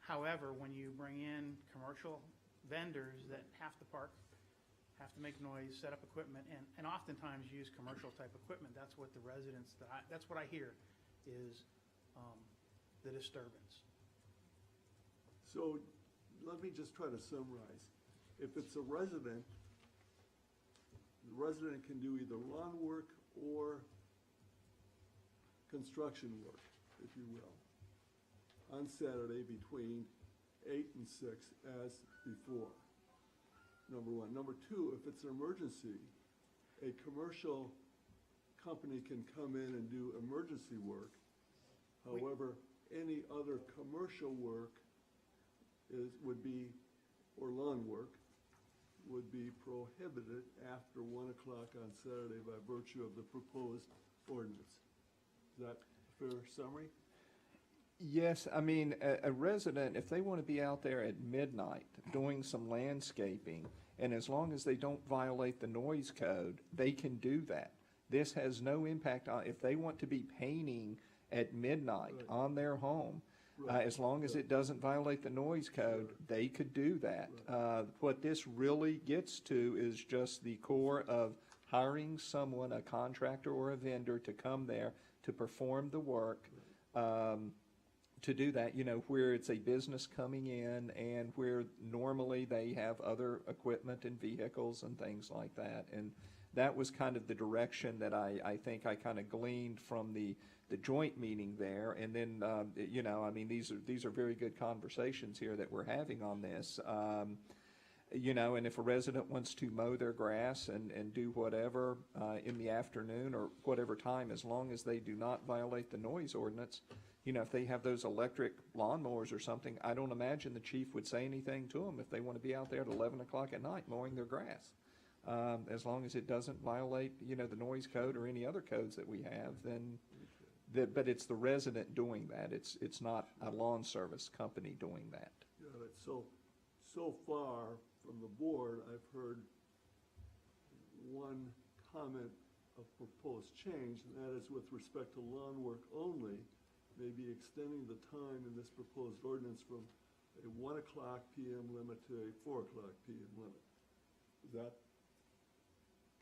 However, when you bring in commercial vendors that have to park, have to make noise, set up equipment, and oftentimes use commercial type equipment, that's what the residents, that's what I hear is the disturbance. So let me just try to summarize. If it's a resident, the resident can do either lawn work or construction work, if you will, on Saturday between 8 and 6 as before, number one. Number two, if it's an emergency, a commercial company can come in and do emergency work. However, any other commercial work would be, or lawn work, would be prohibited after 1 o'clock on Saturday by virtue of the proposed ordinance. Is that a fair summary? Yes, I mean, a resident, if they want to be out there at midnight doing some landscaping, and as long as they don't violate the noise code, they can do that. This has no impact on, if they want to be painting at midnight Right. on their home, Right. as long as it doesn't violate the noise code, they could do that. What this really gets to is just the core of hiring someone, a contractor or a vendor, to come there to perform the work. To do that, you know, where it's a business coming in and where normally they have other equipment and vehicles and things like that. And that was kind of the direction that I think I kind of gleaned from the joint meeting there. And then, you know, I mean, these are very good conversations here that we're having on this. You know, and if a resident wants to mow their grass and do whatever in the afternoon or whatever time, as long as they do not violate the noise ordinance, you know, if they have those electric lawnmowers or something, I don't imagine the chief would say anything to them if they want to be out there at 11 o'clock at night mowing their grass. As long as it doesn't violate, you know, the noise code or any other codes that we have, then, but it's the resident doing that. It's not a lawn service company doing that. Got it. So far from the board, I've heard one comment of proposed change, and that is with respect to lawn work only, maybe extending the time in this proposed ordinance from a 1 o'clock PM limit to a 4 o'clock PM limit. Is that,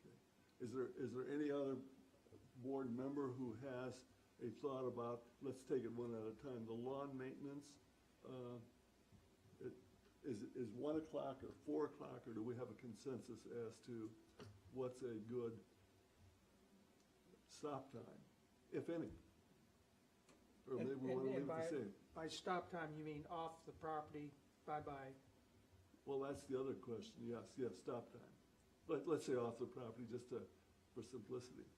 okay. Is there any other board member who has a thought about, let's take it one at a time, the lawn maintenance? Is 1 o'clock or 4 o'clock, or do we have a consensus as to what's a good stop time, if any? Or maybe we want to leave it the same. By stop time, you mean off the property, bye-bye? Well, that's the other question, yes, stop time. Let's say off the property, just for simplicity.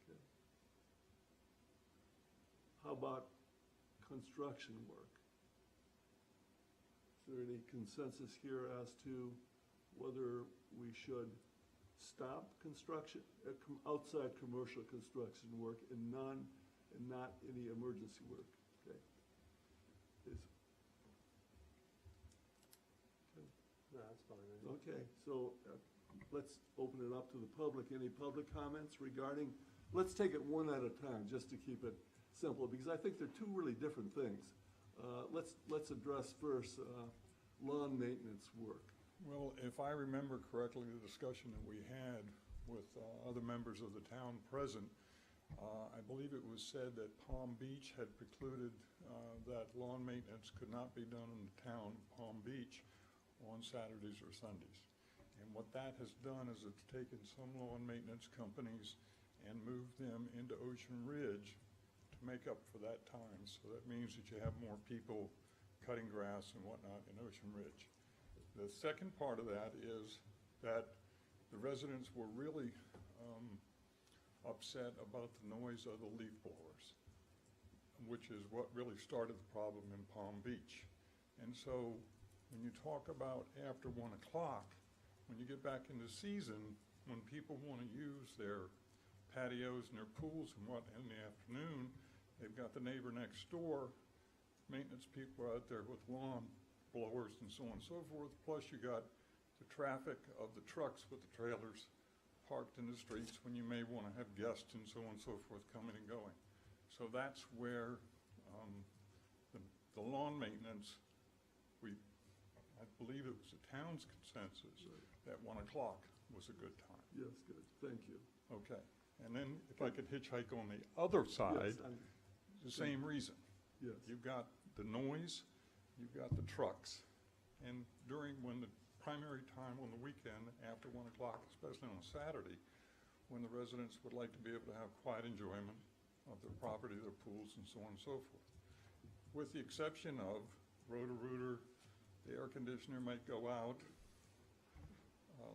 Okay. How about construction work? Is there any consensus here as to whether we should stop construction, outside commercial construction work and not any emergency work? Okay. No, that's fine. right? Okay, so let's open it up to the public. Any public comments regarding, let's take it one at a time, just to keep it simple, because I think they're two really different things. Let's address first lawn maintenance work. Well, if I remember correctly, the discussion that we had with other members of the town present, I believe it was said that Palm Beach had precluded that lawn maintenance could not be done in the town of Palm Beach on Saturdays or Sundays. And what that has done is it's taken some lawn maintenance companies and moved them into Ocean Ridge to make up for that time. So that means that you have more people cutting grass and whatnot in Ocean Ridge. The second part of that is that the residents were really upset about the noise of the leaf blowers, which is what really started the problem in Palm Beach. And so when you talk about after 1 o'clock, when you get back into season, when people want to use their patios and their pools and what in the afternoon, they've got the neighbor next door, maintenance people out there with lawn blowers and so on and so forth, plus you got the traffic of the trucks with the trailers parked in the streets when you may want to have guests and so on and so forth coming and going. So that's where the lawn maintenance, I believe it was the town's consensus that 1 o'clock was a good time. Yes, good, thank you. Okay, and then if I could hitchhike on the other side, Yes, the same reason. Yes. You've got the noise, you've got the trucks, and when the primary time on the weekend after 1 o'clock, especially on a Saturday, when the residents would like to be able to have quiet enjoyment of their property, their pools, and so on and so forth. With the exception of Roto-Rooter, the air conditioner might go out,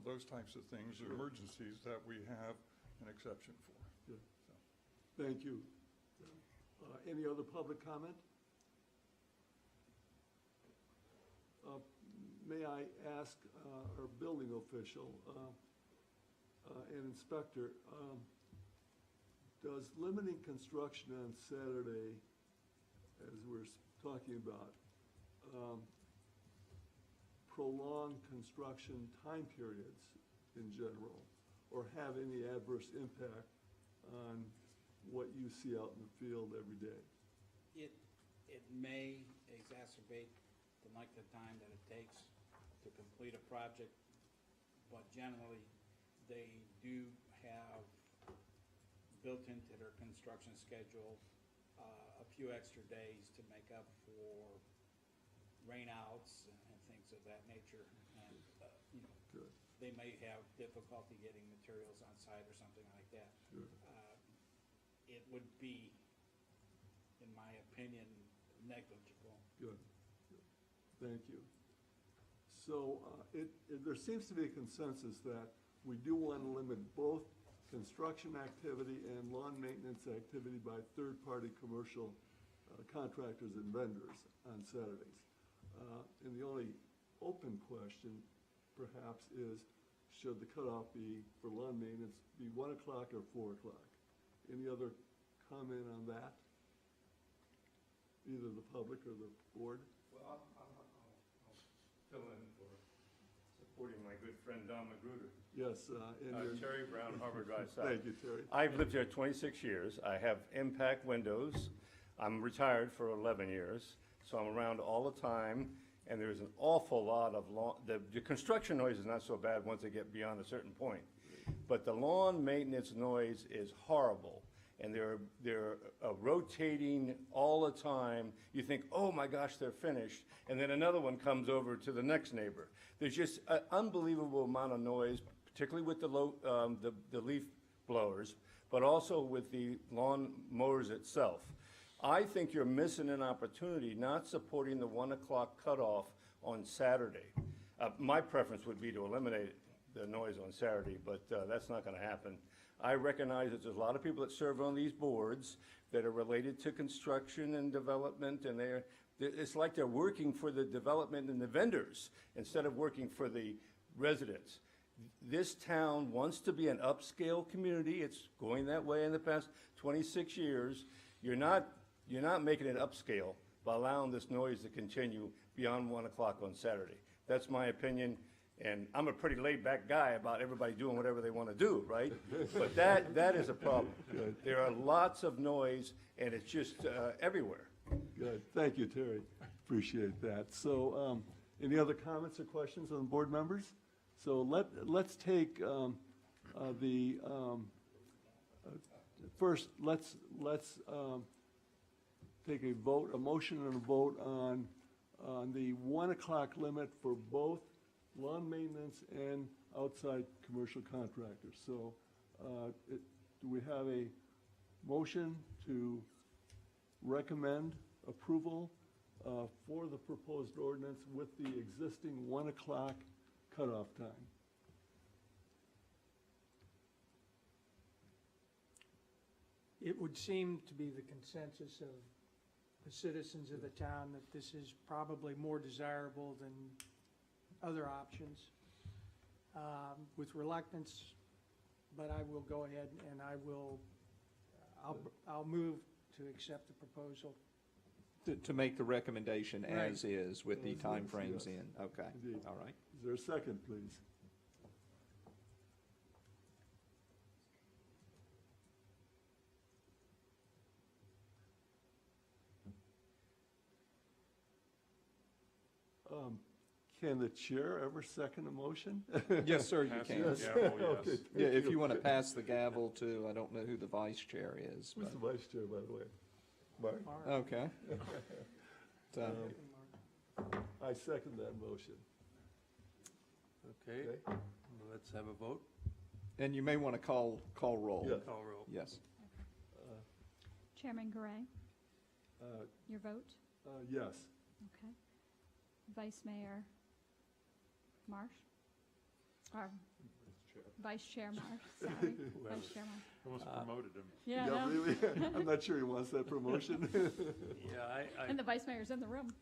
those types of things, Sure. emergencies that we have an exception for. Yeah. Thank you. Any other public comment? May I ask our building official and inspector, does limiting construction on Saturday as we're talking about, prolonged construction time periods in general, or have any adverse impact on what you see out in the field every day? It may exacerbate the length of time that it takes to complete a project, but generally, they do have built into their construction schedule a few extra days to make up for rainouts and things of that nature. And, Good. they may have difficulty getting materials on site or something like that. Sure. It would be, in my opinion, negligible. Good. Good. Thank you. So there seems to be a consensus that we do want to limit both construction activity and lawn maintenance activity by third-party commercial contractors and vendors on Saturdays. And the only open question, perhaps, is should the cutoff be for lawn maintenance be 1 o'clock or 4 o'clock? Any other comment on that? Either the public or the board? Well, I'll fill in for supporting my good friend Don Magruder. Yes. Terry Brown, Harvard Drive South. Thank you, Terry. I've lived here 26 years. I have impact windows. I'm retired for 11 years, so I'm around all the time, and there's an awful lot of the construction noise is not so bad once they get beyond a certain point, but the lawn maintenance noise is horrible, and they're rotating all the time. You think, oh my gosh, they're finished, and then another one comes over to the next neighbor. There's just an unbelievable amount of noise, particularly with the leaf blowers, but also with the lawn mowers itself. I think you're missing an opportunity not supporting the 1 o'clock cutoff on Saturday. My preference would be to eliminate the noise on Saturday, but that's not going to happen. I recognize that there's a lot of people that serve on these boards that are related to construction and development, and it's like they're working for the development and the vendors instead of working for the residents. This town wants to be an upscale community. It's going that way in the past 26 years. You're not making it upscale by allowing this noise to continue beyond 1 o'clock on Saturday. That's my opinion, and I'm a pretty laid-back guy about everybody doing whatever they want to do, right? But that is a problem. There are lots of noise, and it's just everywhere. Good. Thank you, Terry. Appreciate that. So any other comments or questions on the board members? So let's take first, let's take a vote, a motion and a vote on the 1 o'clock limit for both lawn maintenance and outside commercial contractors. So do we have a motion to recommend approval for the proposed ordinance with the existing 1 o'clock cutoff time? It would seem to be the consensus of the citizens of the town that this is probably more desirable than other options. With reluctance, but I will go ahead and I'll move to accept the proposal. To make the recommendation Right. as is with the As is, timeframes yes. in, okay, Indeed. all right. Is there a second, please? Can the chair ever second a motion? Yes, sir, you can. Yes. Gavel, yes. Okay, thank Yeah, if you. you want to pass the gavel to, I don't know who the vice chair is, Who's but, the vice chair, by the way? Mark? okay. So, I second that motion. Okay, Okay. let's have a vote. and you may want to call roll. Yes. Call roll. Yes. Chairman Garay, Uh, your vote? Yes. Okay. Vice Mayor Marsh? Or Vice Chair Marsh, sorry. Vice Chair Marsh. Almost promoted him. Yeah, Yeah, no. really? I'm not sure he wants that promotion. Yeah, And the Vice Mayor's in the room.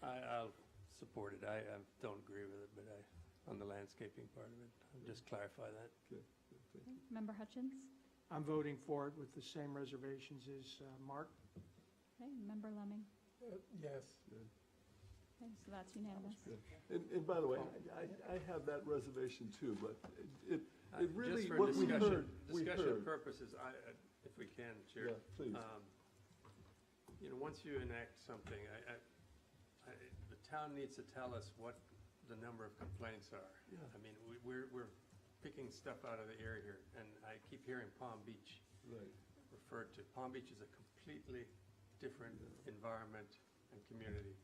Right. I'll support it. I don't agree with it, but on the landscaping part of it, I'll just clarify that. Okay. Member Hutchins? I'm voting for it with the same reservations as Mark. Okay, Member Lemming. Yes. Okay, so that's unanimous. And by the way, I have that reservation too, but it really, Just for what we heard. discussion purposes, if we can, Chair. Yeah, please. You know, once you enact something, the town needs to tell us what the number of complaints are. Yeah. I mean, we're picking stuff out of the air here, and I keep hearing Palm Beach Right. referred to. Palm Beach is a completely different environment and community.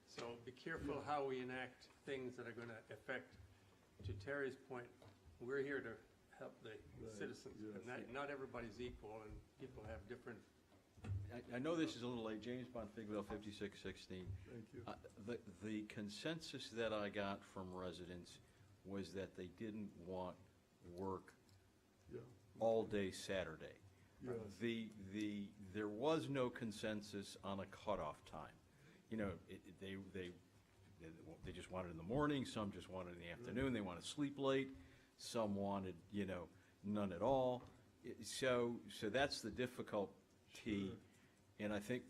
So be careful how we enact things that are going to affect, to Terry's point, we're here to help the citizens. yes, And not everybody's equal, and people have different. I know this is a little late. James Bonfiglio, 5616. Thank you. The consensus that I got from residents was that they didn't want work Yeah. all day Saturday. Yes. There was no consensus on a cutoff time. You know, they just wanted it in the morning, some just wanted it in the afternoon, they wanted to sleep late, some wanted, none at all. So that's the difficulty, and I think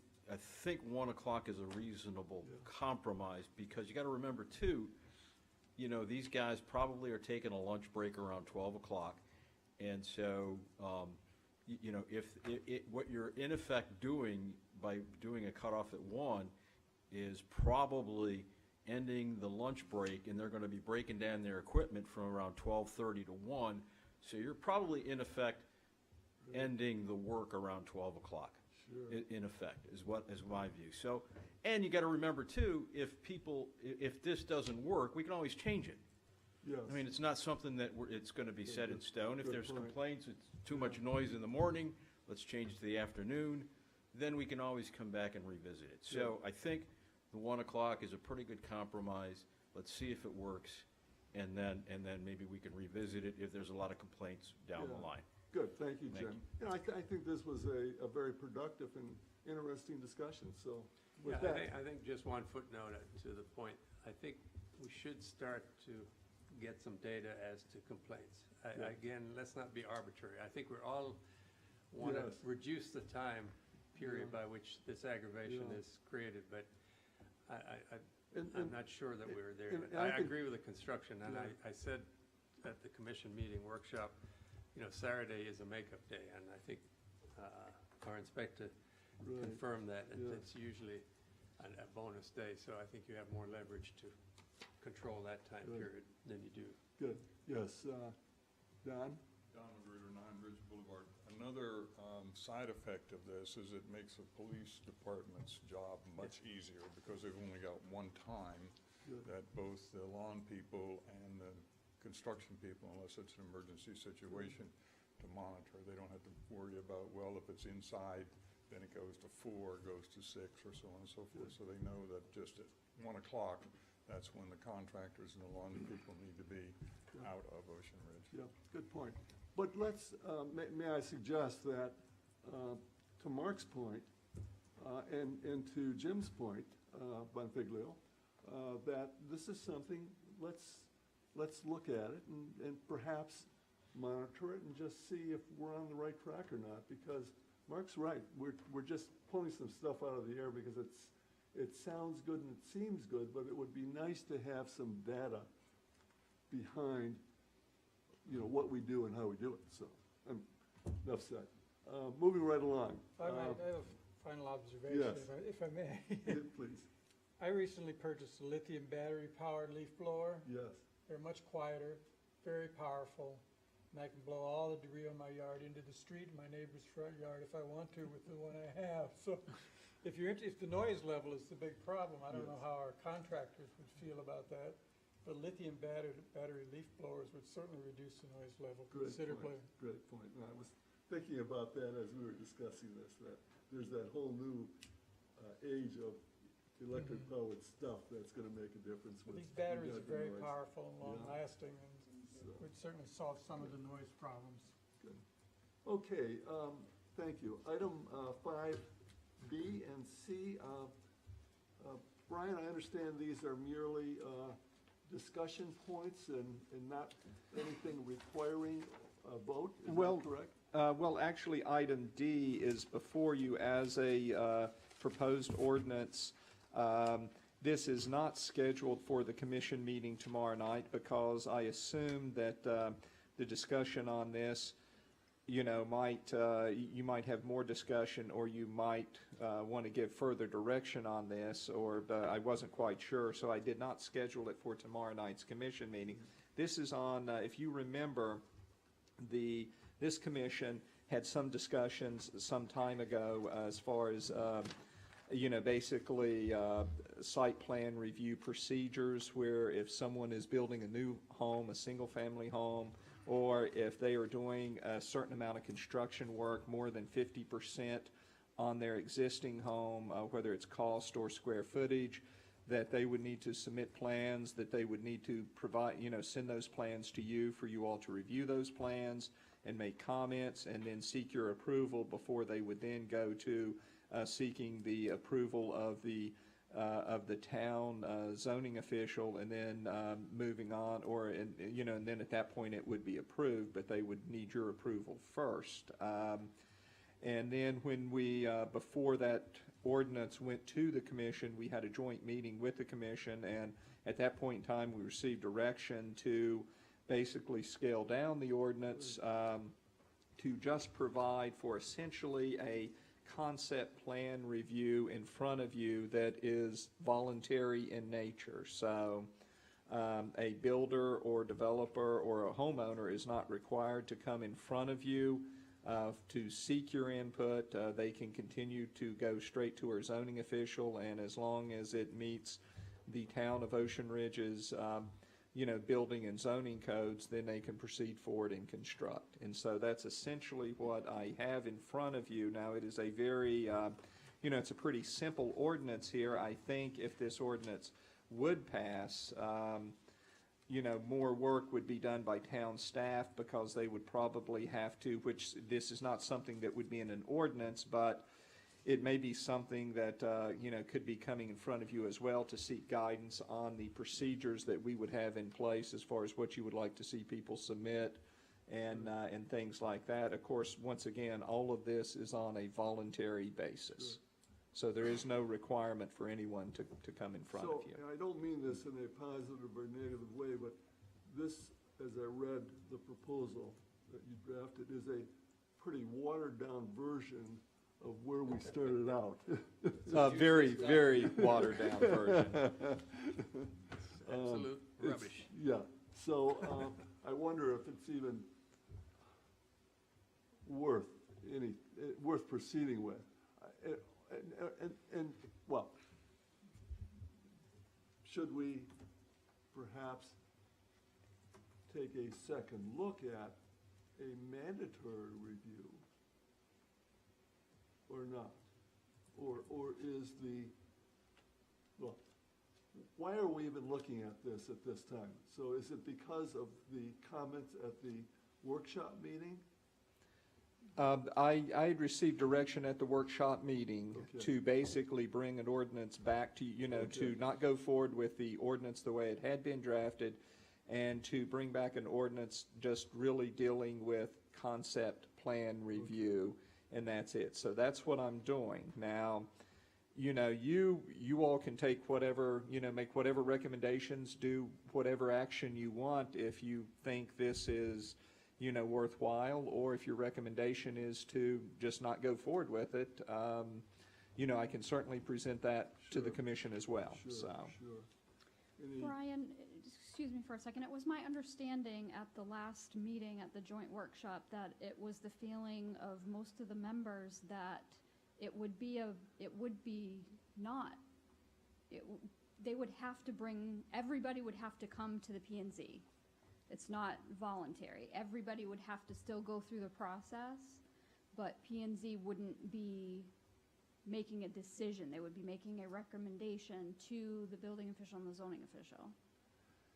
1 o'clock is a reasonable compromise, because you gotta remember too, these guys probably are taking a lunch break around 12 o'clock, and so, what you're in effect doing by doing a cutoff at 1 is probably ending the lunch break, and they're gonna be breaking down their equipment from around 12:30 to 1, so you're probably in effect ending the work around 12 o'clock. Sure. In effect, is my view. So, and you gotta remember too, if this doesn't work, we can always change it. Yes. I mean, it's not something that it's gonna be set in stone. If Good there's point. complaints, it's too much noise in the morning, let's change it to the afternoon, then we can always come back and revisit it. So I think the 1 o'clock is a pretty good compromise. Let's see if it works, and then maybe we can revisit it if there's a lot of complaints down the Yeah. line. Good, thank you, Thank Jim. I think this was a very productive and interesting discussion, so with Yeah, that. I think just one footnote to the point. I think we should start to get some data as to complaints. Again, let's not be arbitrary. I think we're all want to Yes. reduce the time period by which this aggravation Yeah. is created, but I'm And- not sure that we're there. and But I I can- agree with the construction, and Yeah. I said at the commission meeting workshop, Saturday is a makeup day, and I think our inspector Right. confirmed that. Yeah. It's usually a bonus day, so I think you have more leverage to control that time Good. period than you do. Good, yes, Don? Don Magruder, 9 Ridge Boulevard. Another side effect of this is it makes the police department's job much easier, because they've only got one time Good. that both the lawn people and the construction people, unless it's an emergency situation, to monitor. They don't have to worry about, well, if it's inside, then it goes to 4, goes to 6, or so on and so forth. So they know that just at 1 o'clock, that's when the contractors and the lawn people need to be out of Ocean Ridge. Yeah, good point. But let's, may I suggest that, to Mark's point, and to Jim's point, Bonfiglio, that this is something, let's look at it and perhaps monitor it and just see if we're on the right track or not, because Mark's right. We're just pulling some stuff out of the air because it sounds good and it seems good, but it would be nice to have some data behind, what we do and how we do it. So, enough said. Moving right along. I have a final observation, Yes. if I may. Please. I recently purchased a lithium battery-powered leaf blower. Yes. They're much quieter, very powerful, and I can blow all the debris on my yard into the street and my neighbor's front yard if I want to with the one I have. So if the noise level is the big problem, I don't know how our contractors would feel about that. But lithium battery leaf blowers would certainly reduce the noise level considerably. Great point. And I was thinking about that as we were discussing this, that there's that whole new age of electric-powered stuff that's going to make a difference. But with these batteries regard are to very noise. powerful and Yeah. long-lasting, and would certainly solve some of the noise problems. Good. Okay, thank you. Item 5B and C. Brian, I understand these are merely discussion points and not anything requiring vote, is Well, that correct? Well, actually, item D is before you as a proposed ordinance. This is not scheduled for the commission meeting tomorrow night because I assume that the discussion on this, you know, you might have more discussion, or you might want to give further direction on this, or I wasn't quite sure, so I did not schedule it for tomorrow night's commission meeting. This is on, if you remember, this commission had some discussions some time ago as far as, you know, basically site plan review procedures, where if someone is building a new home, a single-family home, or if they are doing a certain amount of construction work, more than 50% on their existing home, whether it's cost or square footage, that they would need to submit plans, that they would need to provide, you know, send those plans to you for you all to review those plans and make comments, and then seek your approval before they would then go to seeking the approval of the town zoning official, and then moving on, or, you know, and then at that point it would be approved, but they would need your approval first. And then when we, before that ordinance went to the commission, we had a joint meeting with the commission, and at that point in time, we received direction to basically scale down the ordinance to just provide for essentially a concept plan review in front of you that is voluntary in nature. So a builder or developer or a homeowner is not required to come in front of you to seek your input. They can continue to go straight to our zoning official, and as long as it meets the town of Ocean Ridge's you know, building and zoning codes, then they can proceed forward and construct. And so that's essentially what I have in front of you. Now, it is a very, you know, it's a pretty simple ordinance here. I think if this ordinance would pass, you know, more work would be done by town staff, because they would probably have to, which this is not something that would be in an ordinance, but it may be something that, you know, could be coming in front of you as well, to seek guidance on the procedures that we would have in place as far as what you would like to see people submit, and things like that. Of course, once again, all of this is on a voluntary basis. So there is no requirement for anyone to come in front of you. So, I don't mean this in a positive or negative way, but this, as I read the proposal that you drafted, is a pretty watered-down version of where we started out. Very, very watered-down version. Absolute rubbish. Yeah, so I wonder if it's even worth proceeding with. And well, should we perhaps take a second look at a mandatory review, or not? Or is well, why are we even looking at this time? So is it because of the comments at the workshop meeting? I had received direction at the workshop meeting to basically bring an ordinance back to, you know, to not go forward with the ordinance the way it had been drafted, and to bring back an ordinance just really dealing with concept plan review, and that's it. So that's what I'm doing. Now, you know, you all can take whatever, you know, make whatever recommendations, do whatever action you want if you think this is, you know, worthwhile, or if your recommendation is to just not go forward with it. You know, I can certainly present that to the commission as well. Sure. Brian, excuse me for a second. It was my understanding at the last meeting at the joint workshop that it was the feeling of most of the members that they would have to bring, everybody would have to come to the P&Z. It's not voluntary. Everybody would have to still go through the process, but P&Z wouldn't be making a decision. They would be making a recommendation to the building official and the zoning official.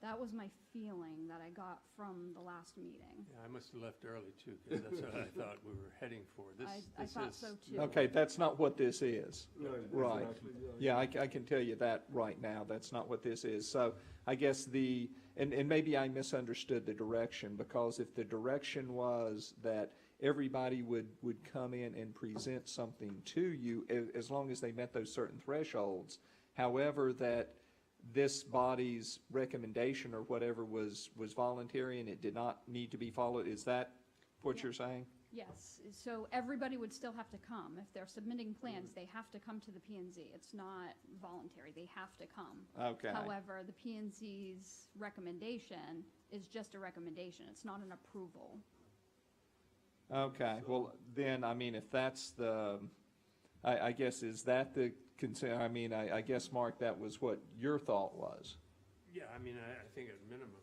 That was my feeling that I got from the last meeting. Yeah, I must have left early too, because that's what I thought we were heading for. I This thought is- so too. Okay, that's not what this is. Right. exactly, Yeah, I can tell you that right now. That's not what this is. So I guess and maybe I misunderstood the direction, because if the direction was that everybody would come in and present something to you, as long as they met those certain thresholds, however, that this body's recommendation or whatever was voluntary and it did not need to be followed, is that what you're saying? Yes, so everybody would still have to come. If they're submitting plans, they have to come to the P and Z. It's not voluntary, they have to come. Okay. However, the P and Z's recommendation is just a recommendation, it's not an approval. Okay, well, then, I mean, if that's I guess, is that the concern? I mean, I guess, Mark, that was what your thought was. Yeah, I mean, I think at minimum,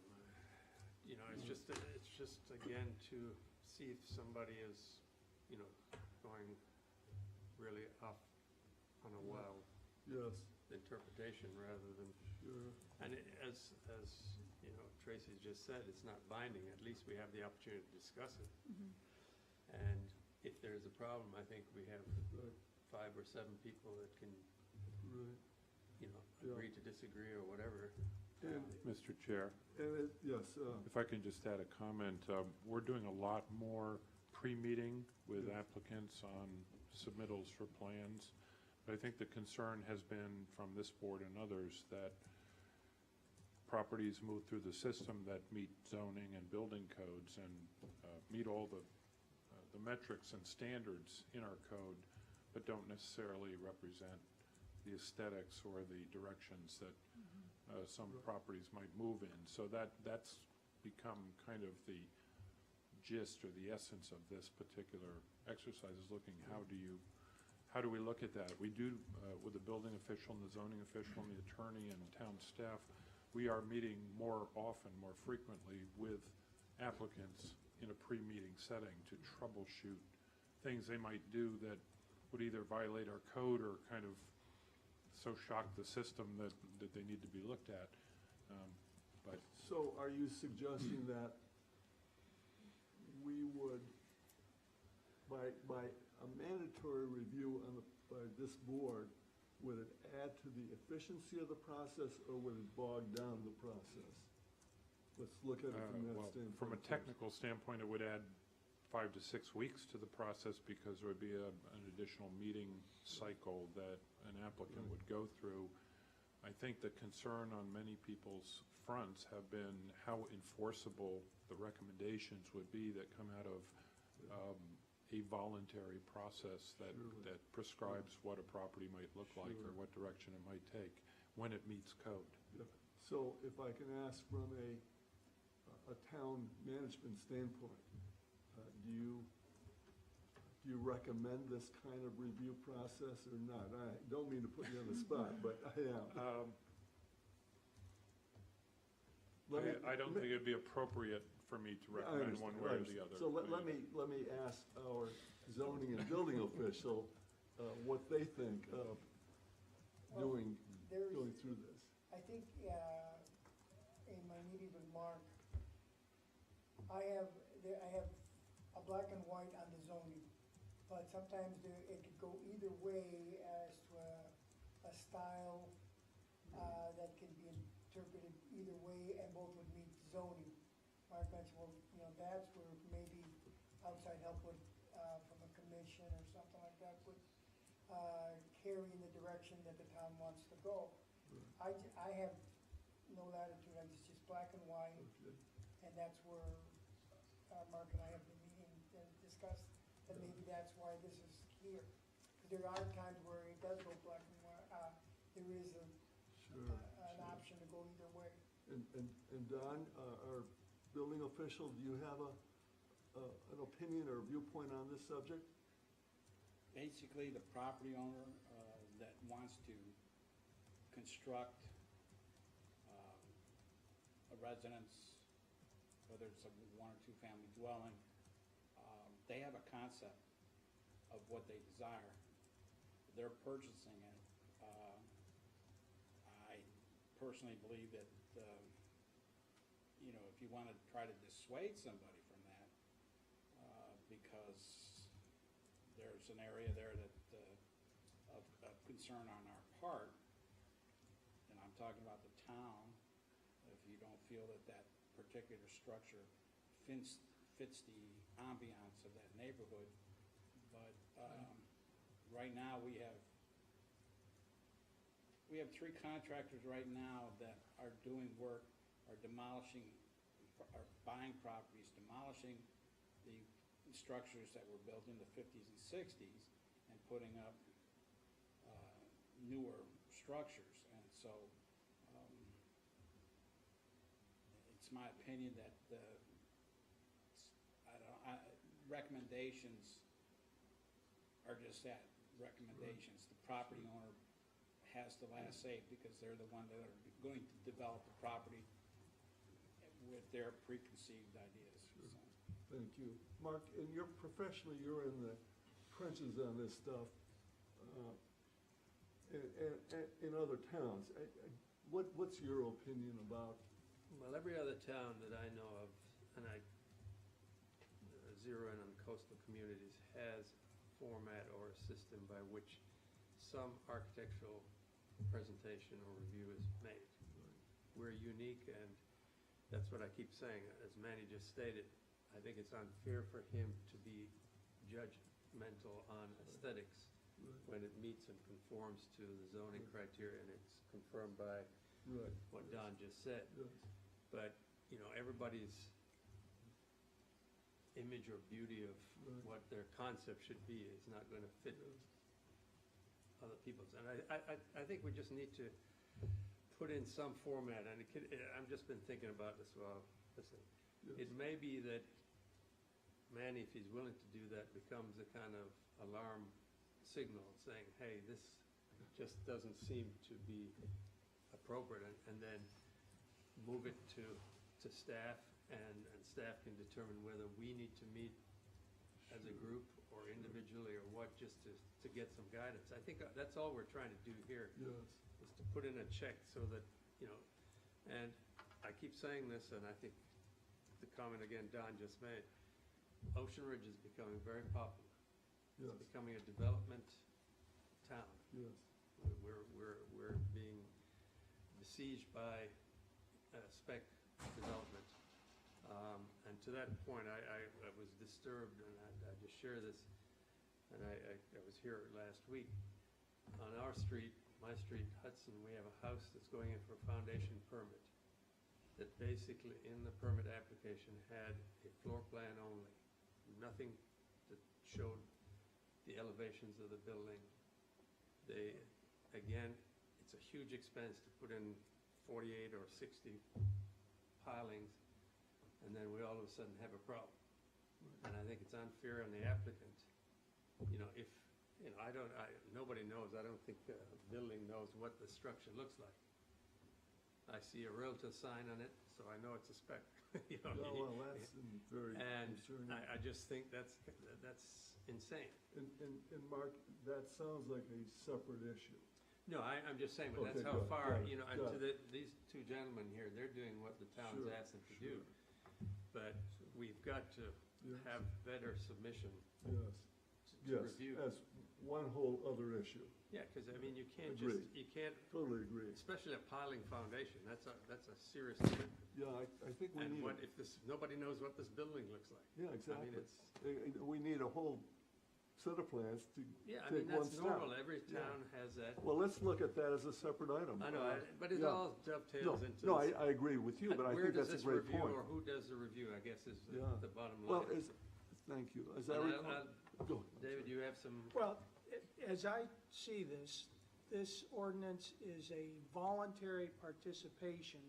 it's just again to see if somebody is, going really off on a wild Yes, interpretation rather than, sure. and as Tracy just said, it's not binding. At least we have the opportunity to discuss it. And if there's a problem, I think we have Right. 5 or 7 people that can, Right. Yeah. agree to disagree or whatever. Mr. Chair, And yes, if I can just add a comment, we're doing a lot more pre-meeting with applicants on submittals for plans. But I think the concern has been from this board and others that properties move through the system that meet zoning and building codes and meet all the metrics and standards in our code, but don't necessarily represent the aesthetics or the directions that some properties might move in. So that's become kind of the gist or the essence of this particular exercise, is looking how do we look at that? We do, with the building official and the zoning official and the attorney and town staff, we are meeting more often, more frequently with applicants in a pre-meeting setting to troubleshoot things they might do that would either violate our code or kind of so shock the system that they need to be looked at. But so are you suggesting that we would, by a mandatory review by this board, would it add to the efficiency of the process, or would it bog down the process? Let's look at it from that well, standpoint. from a first. technical standpoint, it would add 5 to 6 weeks to the process, because there would be an additional meeting cycle that an applicant would go through. I think the concern on many people's fronts have been how enforceable the recommendations would be that come out of a voluntary process that prescribes what a property might look like or what direction it might take when it meets code. Yeah. So if I can ask from a town management standpoint, do you recommend this kind of review process or not? I don't mean to put you on the spot, but I am. I don't think it'd be appropriate for me to recommend one way or the other. So let me ask our zoning and building official what they think of going through this. I think, in my meeting with Mark, I have a black and white on the zoning, but sometimes it could go either way as to a style that can be interpreted either way, and both would meet zoning. Mark mentioned, well, that's where maybe outside help would, from a commission or something like that, would carry in the direction that the town wants to go. I have no latitude, it's just black and white, and that's where Mark and I have been meeting and discussed that maybe that's why this is here. There are times where it does go black and white, there is an option to go either way. And Don, our building official, do you have an opinion or viewpoint on this subject? Basically, the property owner that wants to construct a residence, whether it's a 1 or 2 family dwelling, they have a concept of what they desire. They're purchasing it. I personally believe that you know, if you want to try to dissuade somebody from that, because there's an area there that, of concern on our part, and I'm talking about the town, if you don't feel that that particular structure fits the ambiance of that neighborhood. But right now, we have 3 contractors right now that are doing work, are demolishing, are buying properties, demolishing the structures that were built in the 50s and 60s and putting up newer structures. And so it's my opinion that recommendations are just that, recommendations. The property owner has the last say because they're the one that are going to develop the property with their preconceived ideas. So. Thank you. Mark, and you're professionally, you're in the trenches on this stuff, in other towns. What's your opinion about? Well, every other town that I know of, and I zero in on coastal communities, has a format or a system by which some architectural presentation or review is made. We're unique, and that's what I keep saying. As Manny just stated, I think it's unfair for him to be judgmental on aesthetics when it meets and conforms to the zoning criteria, and it's confirmed by what Don just said. But, you know, everybody's image or beauty of what their concept should be is not going to fit other people's. And I think we just need to put in some format, and I've just been thinking about this while listening. It may be that Manny, if he's willing to do that, becomes a kind of alarm signal saying, hey, this just doesn't seem to be appropriate, and then move it to staff, and staff can determine whether we need to meet as a group or individually or what, just to get some guidance. I think that's all we're trying to do here, is to put in a check so that, you know, and I keep saying this, and I think the comment again Don just made, Ocean Ridge is becoming very popular. It's becoming a development town. We're being besieged by spec development. And to that point, I was disturbed, and I just share this, and I was here last week. On our street, my street, Hudson, we have a house that's going in for a foundation permit that basically in the permit application had a floor plan only, nothing that showed the elevations of the building. Again, it's a huge expense to put in 48 or 60 pilings, and then we all of a sudden have a problem. And I think it's unfair on the applicant. You know, if, you know, nobody knows, I don't think a building knows what the structure looks like. I see a realtor sign on it, so I know it's a spec. You know, well, that's very concerning. And I just think that's insane. And Mark, that sounds like a separate issue. No, I'm just saying, but that's how far, you know, and to these two gentlemen here, they're doing what the town's asked them to do. But we've got to have better submission to review. That's one whole other issue. Yeah, because, I mean, you can't Totally agree. especially a piling foundation, that's a serious thing. Yeah, I think we need. And what if nobody knows what this building looks like? Yeah, exactly. I mean, we need a whole set of plans to take one step. That's normal, every town has that. Well, let's look at that as a separate item. I know, but it all dovetails into this. No, I agree with you, but I think that's a great point. Where does this review, or who does the review, I guess, is the bottom line. Well, thank you. As I recall, go ahead. David, you have some? Well, as I see this ordinance is a voluntary participation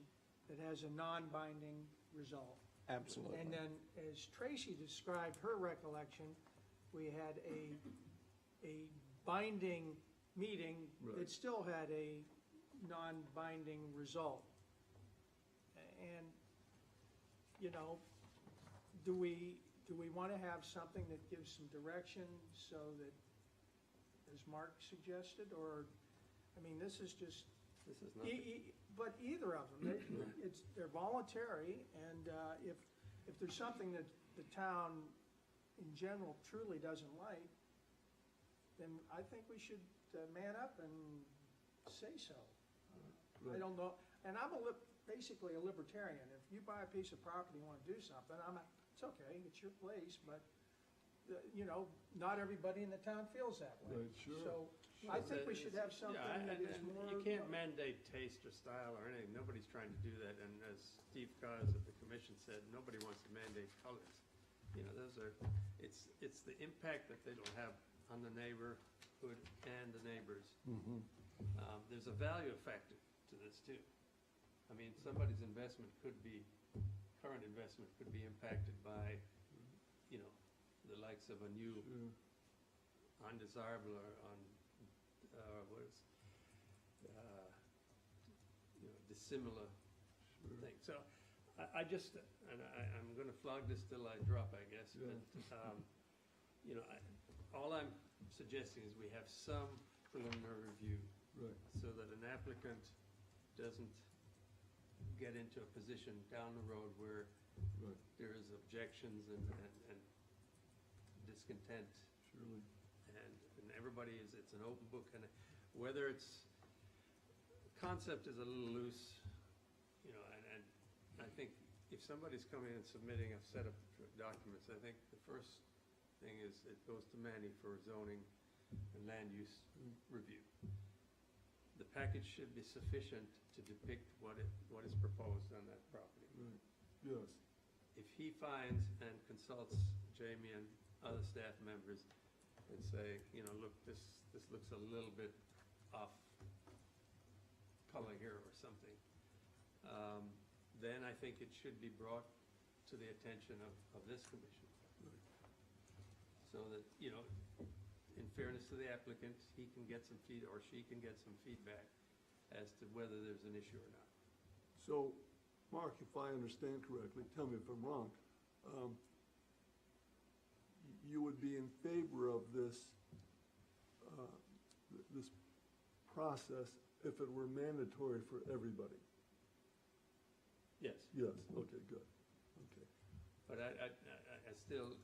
that has a non-binding result. Absolutely. And then, as Tracy described her recollection, we had a binding meeting that still had a non-binding result. And, you know, do we want to have something that gives some direction so that, as Mark suggested, or, I mean, this is just This is nothing. But either of them, they're voluntary, and if there's something that the town in general truly doesn't like, then I think we should man up and say so. I don't know, and I'm basically a libertarian. If you buy a piece of property and want to do something, it's okay, it's your place, but, not everybody in the town feels that way. Right, sure. So I think we should have something that is and more. you can't mandate taste or style or anything. Nobody's trying to do that. And as Steve Cos of the commission said, nobody wants to mandate colors. It's the impact that it'll have on the neighborhood and the neighbors. There's a value factor to this too. I mean, somebody's current investment could be impacted by, the likes of a new undesirable or dissimilar thing. So I'm going to flog this till I drop, I guess. Yeah. But, all I'm suggesting is we have some preliminary review. Right. So that an applicant doesn't get into a position down the road where there is objections and discontent. Surely. And everybody it's an open book, and whether concept is a little loose, and I think if somebody's coming and submitting a set of documents, I think the first thing is it goes to Manny for zoning and land use review. The package should be sufficient to depict what is proposed on that property. Right. Yes. If he finds and consults Jamie and other staff members and say, look, this looks a little bit off color here or something, then I think it should be brought to the attention of this commission. So that, in fairness to the applicant, he can get some or she can get some feedback as to whether there's an issue or not. So, Mark, if I understand correctly, tell me if I'm wrong, you would be in favor of this process if it were mandatory for everybody? Yes. Yes, okay, good, okay. But I still,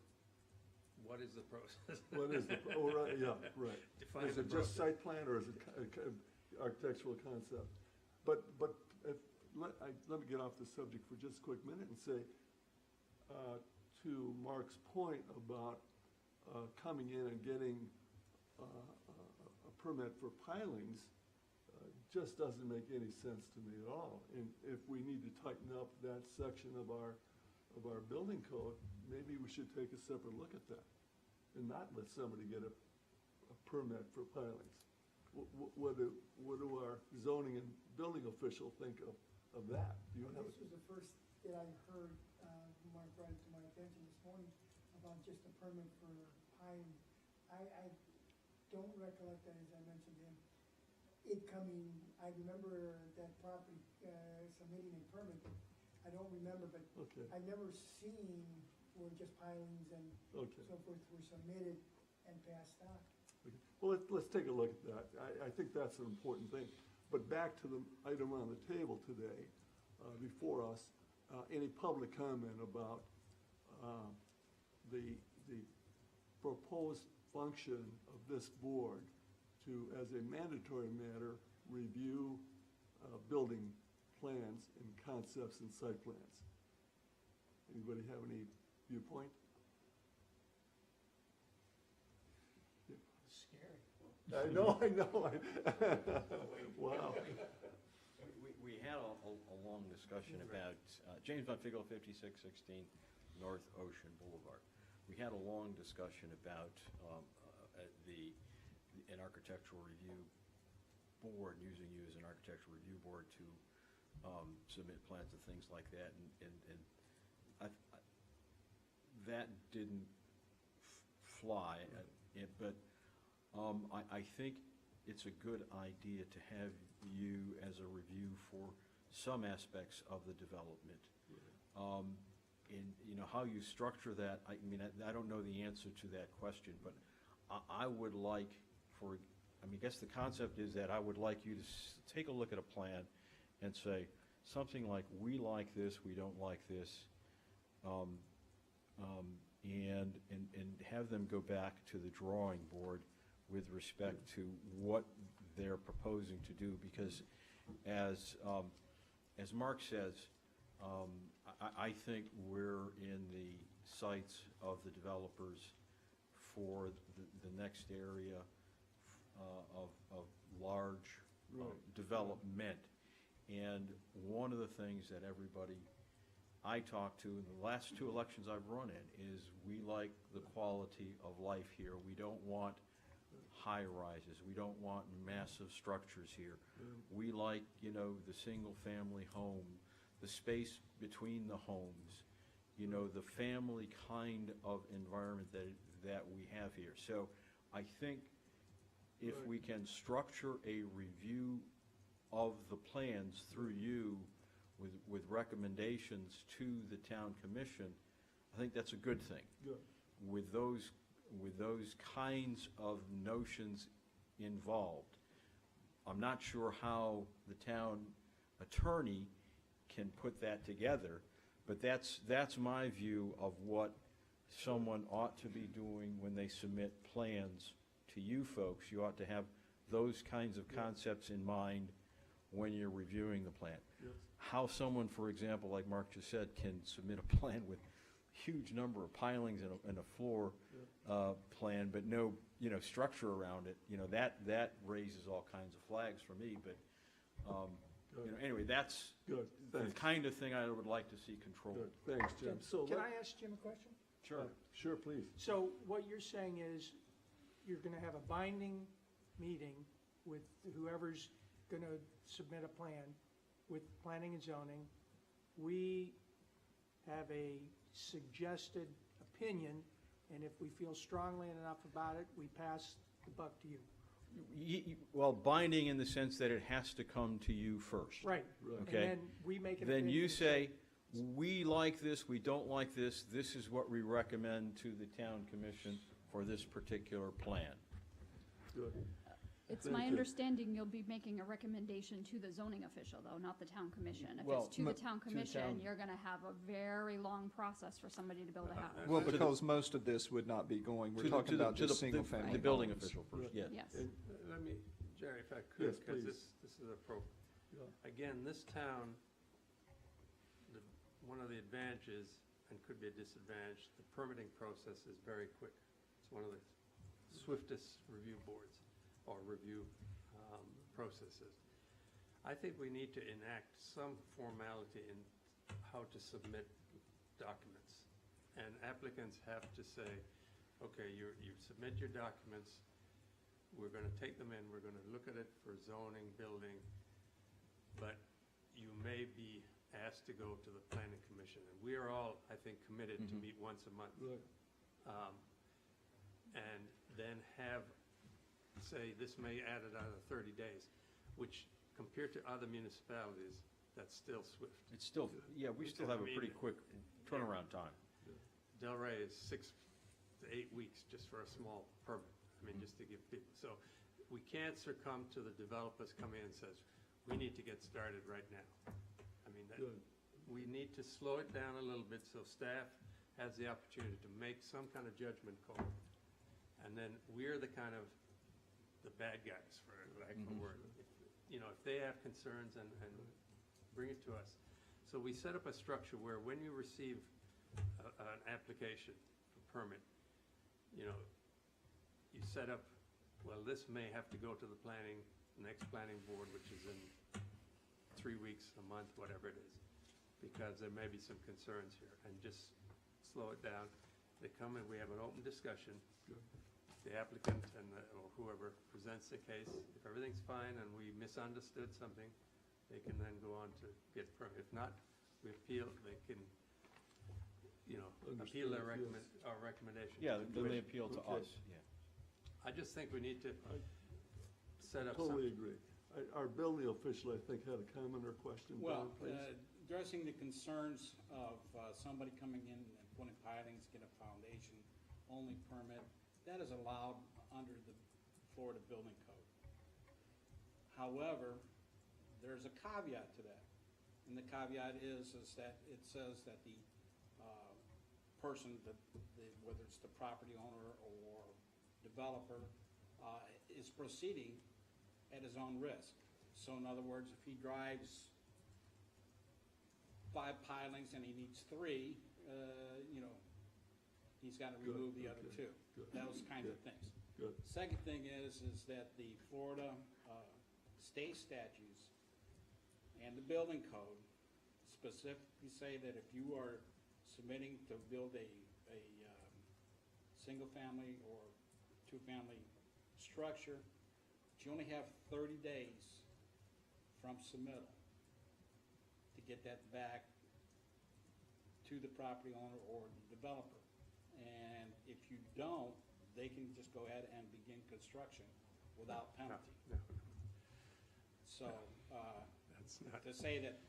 what is the process? What is right, yeah, right. Define Is the it just process. site plan or is it architectural concept? But let me get off the subject for just a quick minute and say, to Mark's point about coming in and getting a permit for pilings, just doesn't make any sense to me at all. And if we need to tighten up that section of our building code, maybe we should take a separate look at that and not let somebody get a permit for pilings. What do our zoning and building official think of that? Do you have? This was the first that I heard, Mark brought it to my attention this morning, about just a permit for piling. I don't recollect that, as I mentioned to him, it coming, I remember that property submitting a permit. I don't remember, but Okay. I've never seen where just pilings and Okay. so forth were submitted and passed on. Okay. Well, let's take a look at that. I think that's an important thing. But back to the item on the table today, before us, any public comment about the proposed function of this board to, as a mandatory matter, review building plans and concepts and site plans. Anybody have any viewpoint? Scary. I know. Wow. We had a long discussion about, James Von Figel, 5616 North Ocean Boulevard. We had a long discussion about an architectural review board, using you as an architectural review board to submit plans and things like that. And that didn't fly, but I think it's a good idea to have you as a review for some aspects of the development. And how you structure that, I don't know the answer to that question, but I would like, for I mean, I guess the concept is that I would like you to take a look at a plan and say, something like, we like this, we don't like this, and have them go back to the drawing board with respect to what they're proposing to do, because as Mark says, I think we're in the sights of the developers for the next area of large development. And one of the things that everybody I talk to in the last 2 elections I've run in is we like the quality of life here. We don't want high rises. We don't want massive structures here. We like, the single family home, the space between the homes, the family kind of environment that we have here. So I think if we can structure a review of the plans through you with recommendations to the town commission, I think that's a good thing. Good. With those kinds of notions involved, I'm not sure how the town attorney can put that together, but that's my view of what someone ought to be doing when they submit plans to you folks. You ought to have those kinds of concepts in mind when you're reviewing the plan. Yes. How someone, for example, like Mark just said, can submit a plan with huge number of pilings and a floor plan, but no, structure around it, that raises all kinds of flags for me, but, anyway, that's Good. the Thanks. kind of thing I would like to see controlled. Good. Thanks, Jim. So Can I ask Jim a question? Sure. Sure, please. So what you're saying is you're going to have a binding meeting with whoever's going to submit a plan with planning and zoning. We have a suggested opinion, and if we feel strongly enough about it, we pass the buck to you. Well, binding in the sense that it has to come to you first. Right. Okay. And then we make an Then opinion. you say, we like this, we don't like this, this is what we recommend to the town commission for this particular plan. Good. It's Thank my you. understanding you'll be making a recommendation to the zoning official, though, not the town commission. If Well, it's to the town to the commission, town. you're gonna have a very long process for somebody to build a house. Well, To the- because most of this would not be going, we're To the- talking to the- about to just the- single-family The building homes. official first, yes. Yes. And- Let me, Jerry, if I Yes, could, because please. this is appropriate. Yeah. Again, this town, one of the advantages, and could be a disadvantage, the permitting process is very quick. It's one of the swiftest review boards or review processes. I think we need to enact some formality in how to submit documents. And applicants have to say, okay, you submit your documents, we're going to take them in, we're going to look at it for zoning, building, but you may be asked to go to the planning commission. And we are all, I think, committed to meet once a month. Right. And then have, say, this may add another 30 days, which compared to other municipalities, that's still swift. It's still, we still have a pretty quick turnaround time. Delray is 6 to 8 weeks just for a small permit. Just to give people, so we can't succumb to the developers coming in and says, we need to get started right now. Good. We need to slow it down a little bit so staff has the opportunity to make some kind of judgment call. And then we're the bad guys, for lack of a word. If they have concerns and bring it to us. So we set up a structure where when you receive an application for permit, you set up, well, this may have to go to the next planning board, which is in 3 weeks, a month, whatever it is, because there may be some concerns here, and just slow it down. They come and we have an open discussion. The applicant or whoever presents the case, if everything's fine and we misunderstood something, they can then go on to get permit. If not, we appeal, they can, appeal our recommendation. Yeah, to the then they commission. appeal to Okay. us, yeah. I just think we need to set up Totally something. agree. Our building official, I think, had a comment or question. Well, Don, please. addressing the concerns of somebody coming in and putting pilings, get a foundation only permit, that is allowed under the Florida Building Code. However, there's a caveat to that. And the caveat is that it says that the person, whether it's the property owner or developer, is proceeding at his own risk. So in other words, if he drives 5 pilings and he needs 3, he's got to remove the other 2. Those kinds of things. Good. Second thing is that the Florida state statutes and the building code specifically say that if you are submitting to build a single-family or 2-family structure, that you only have 30 days from submittal to get that back to the property owner or the developer. And if you don't, they can just go ahead and begin construction without penalty. So, to say that,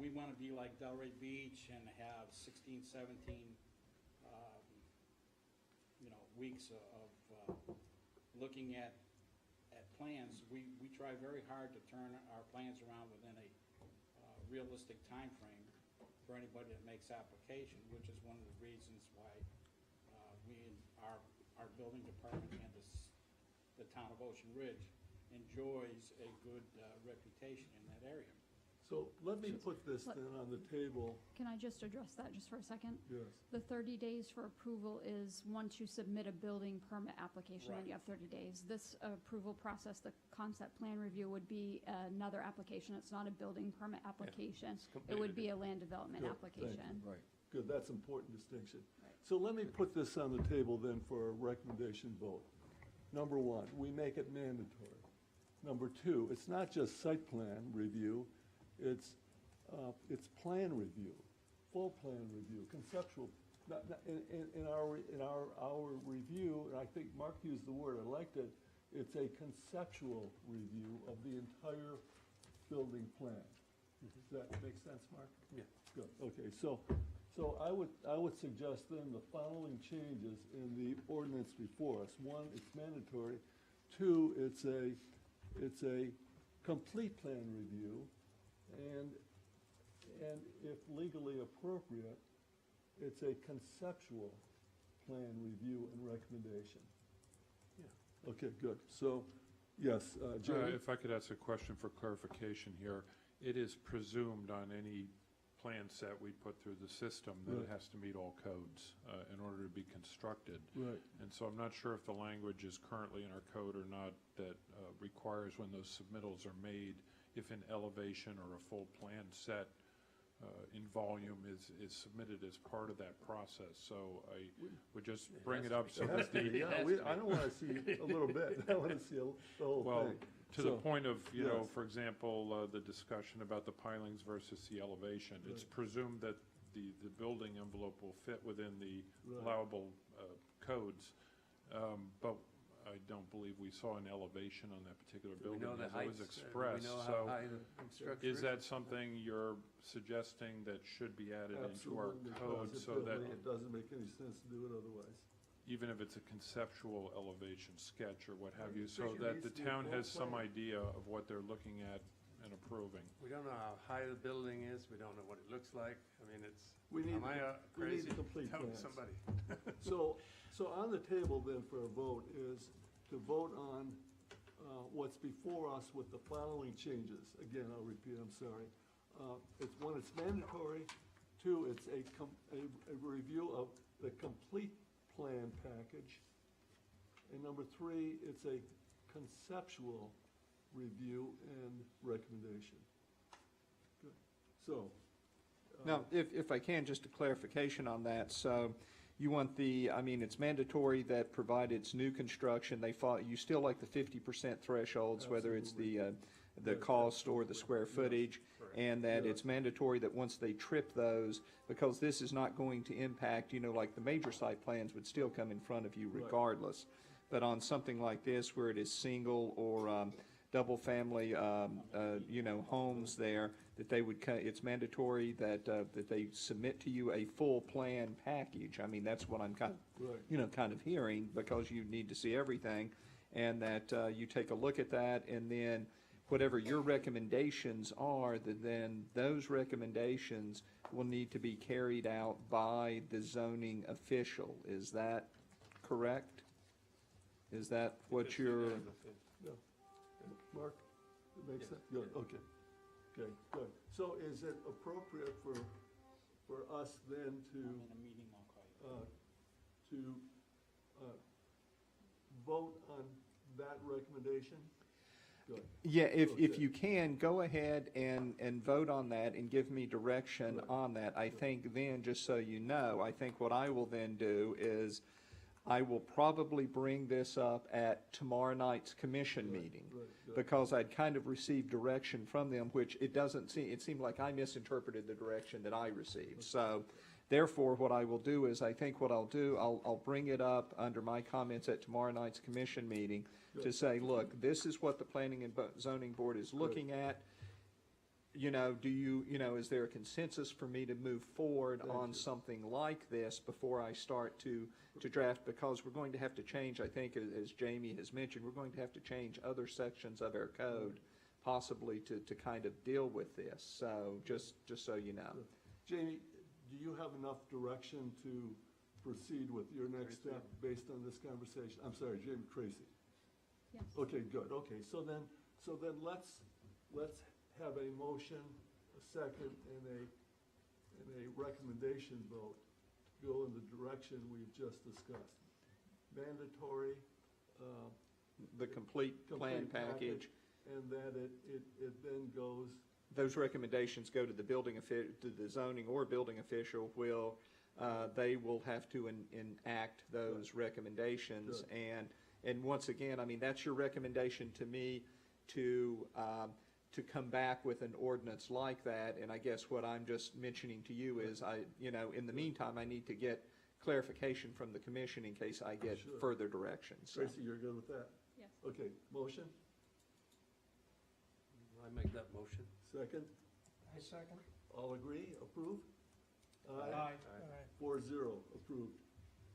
we want to be like Delray Beach and have 16, 17, weeks of looking at plans, we try very hard to turn our plans around within a realistic time frame for anybody that makes application, which is one of the reasons why our building department and the town of Ocean Ridge enjoys a good reputation in that area. So let me put this then on the table. Can I just address that just for a second? Yes. The 30 days for approval is once you submit a building permit application, then Right. you have 30 days. This approval process, the concept plan review, would be another application. It's not a building permit application. It would be a land development Good, thank you. application. Right. Good, that's an important distinction. Right. So let me put this on the table then for a recommendation vote. Number 1, we make it mandatory. Number 2, it's not just site plan review, it's plan review, full plan review, conceptual. In our review, and I think Mark used the word, I liked it, it's a conceptual review of the entire building plan. Does that make sense, Mark? Yeah. Good, okay, so I would suggest then the following changes in the ordinance before us. 1, it's mandatory. 2, it's a complete plan review, and if legally appropriate, it's a conceptual plan review and recommendation. Yeah. Okay, good. So, yes, Jerry? If I could ask a question for clarification here. It is presumed on any plan set we put through the system that it Right. has to meet all codes in order to be constructed. Right. And so I'm not sure if the language is currently in our code or not that requires when those submittals are made, if an elevation or a full plan set in volume is submitted as part of that process. So I would just bring it up so that the, I don't want to see a little bit. I want to see the whole well, thing. to the So, point of, yes. for example, the discussion about the pilings versus the elevation, it's presumed that the building envelope will fit within the Right. allowable codes, but I don't believe we saw an elevation on that particular Do we building know the as it was heights? expressed. Do we know So how high the structure is that something you're suggesting that should be added into our Absolutely code so that positively. It doesn't make any sense to do it otherwise. even if it's a conceptual elevation sketch or what have you, so Think it that needs the to be a town full has some plan. idea of what they're looking at and approving? We don't know how high the building is, we don't know what it looks like. I mean, We need am I we need crazy? complete Tell plans. somebody. So on the table then for a vote is to vote on what's before us with the following changes. Again, I'll repeat, I'm sorry. It's 1, it's mandatory. 2, it's a review of the complete plan package. And number 3, it's a conceptual review and recommendation. Good. So. Now, if I can, just a clarification on that. So you want it's mandatory that provided it's new construction, you still like the 50% thresholds, whether it's the cost or the square footage, and that it's mandatory that once they trip those, because this is not going to impact, like the major site plans would still come in front of you regardless. But on something like this, where it is single or double family, homes there, that they would, it's mandatory that they submit to you a full plan package. I mean, that's what I'm kind of hearing, because you need to see everything, and that you take a look at that, and then whatever your recommendations are, then those recommendations will need to be carried out by the zoning official. Is that correct? Is that what you're? Yeah. Mark, it makes sense? Good, okay. Okay, good. So is it appropriate for us then to, I'm in a meeting, I'll call you. to vote on that recommendation? Good. Yeah, if Okay. you can, go ahead and vote on that and give me direction on that. I think then, just so you know, I think what I will then do is I will probably bring this up at tomorrow night's commission meeting. right. Because I'd kind of received direction from them, which it seemed like I misinterpreted the direction that I received. So therefore, what I will do is, I think what I'll do, I'll bring it up under my comments at tomorrow night's commission meeting to say, look, this is what the Planning and Zoning Board is looking at. You know, is there a consensus for me to move forward on something like this before I start to draft? Because we're going to have to change, I think, as Jamie has mentioned, we're going to have to change other sections of our code possibly to kind of deal with this. So just so you know. Jamie, do you have enough direction to proceed with your next step based on this conversation? I'm sorry, Jamie Tracy. Yes. Okay, good, okay, so then let's have a motion, a second, and a recommendation vote to go in the direction we've just discussed. Mandatory, The complete plan package. And that it then goes, Those recommendations go to the to the zoning or building official they will have to enact those recommendations. And once again, I mean, that's your recommendation to me to come back with an ordinance like that. And I guess what I'm just mentioning to you is in the meantime, I need to get clarification from the commission in case I get further directions. So. Tracy, you're good with that? Yes. Okay, motion, I make that motion. second? I second. All agree, approve? Aye. 4-0, approved.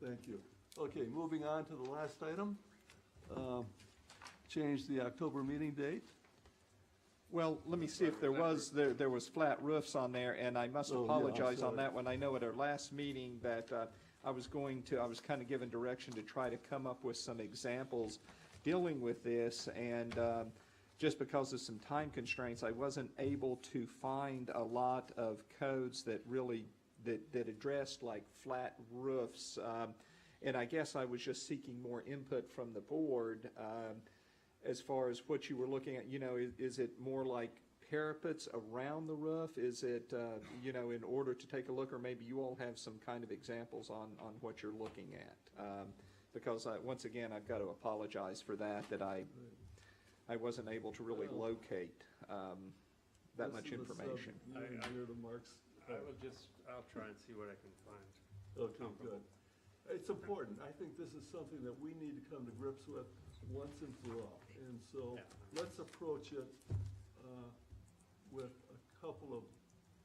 Thank you. Okay, moving on to the last item. Change the October meeting date. Well, let me see if there was flat roofs on there, and I must Oh, yeah, I'm apologize on sorry. that one. I know at our last meeting that I was kind of given direction to try to come up with some examples dealing with this, and just because of some time constraints, I wasn't able to find a lot of codes that really, that addressed like flat roofs. And I guess I was just seeking more input from the board as far as what you were looking at. Is it more like parapets around the roof? Is it, in order to take a look, or maybe you all have some kind of examples on what you're looking at? Because once again, I've got to apologize for that I wasn't able to really locate that much information. I'll try and see what I can find. Okay, good. It's important. I think this is something that we need to come to grips with once and for all. And so let's approach it with a couple of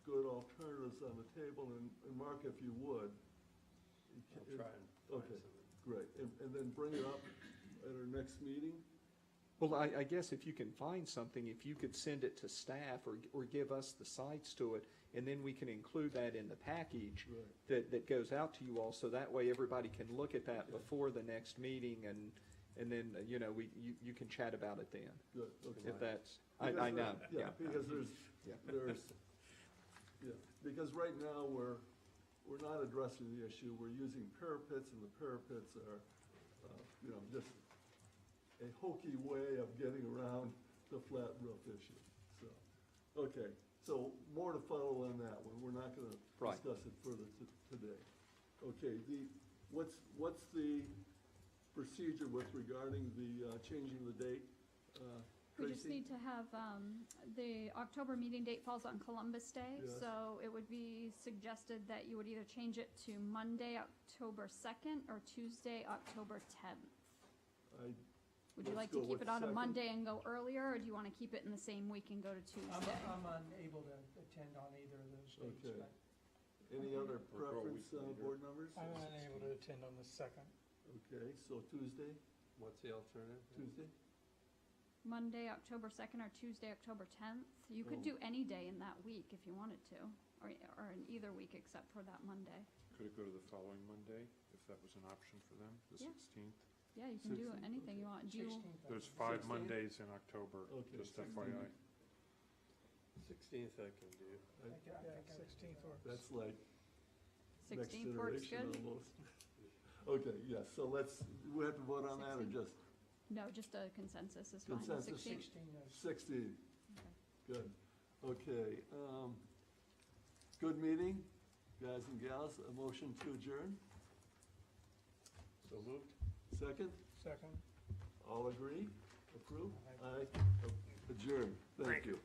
good alternatives on the table. And Mark, if you would. I'll try and find Okay, something. great. And then bring it up at our next meeting. Well, I guess if you can find something, if you could send it to staff or give us the sites to it, and then we can include that in the package that goes out to you all, so that way everybody can look at that before the next meeting, and then, you can chat about it then. Good, okay. If that's, Because I know, Yeah, because because right now we're not addressing the issue. We're using parapets, and the parapets are, just a hokey way of getting around the flat roof issue. So, okay, so more to follow on that one. We're not gonna discuss it further today. Okay, what's the procedure with regarding the changing the date? We just Tracy? need to have, the October meeting date falls on Columbus Day, Yes. so it would be suggested that you would either change it to Monday, October 2nd, or Tuesday, October 10th. Would you Let's like to go keep with it on a second. Monday and go earlier, or do you want to keep it in the same week and go to Tuesday? I'm unable to attend on either of those dates, Okay. but Any other preference, board members? I'm unable to attend on the second. Okay, so Tuesday? What's the alternative? Tuesday? Monday, October 2nd, or Tuesday, October 10th. You could Oh. do any day in that week if you wanted to, or in either week except for that Monday. Could it go to the following Monday, if that was an option for them, the Yeah. 16th? Yeah, you can do 16th, anything you want. Do you, 16th. There's 5 16th? Mondays in October, Okay, just 16th. FYI. 16th I can do. Yeah, 16th works. That's like next 16th works generation good? almost. Okay, yes, so let's, we have to vote on that or 16th? just No, just a consensus is fine. consensus? 16th? 16, good. Okay, good meeting, guys and gals. A motion to adjourn? So moved? Second? Second. All agree? Approve? Aye. Adjourn. Thank you.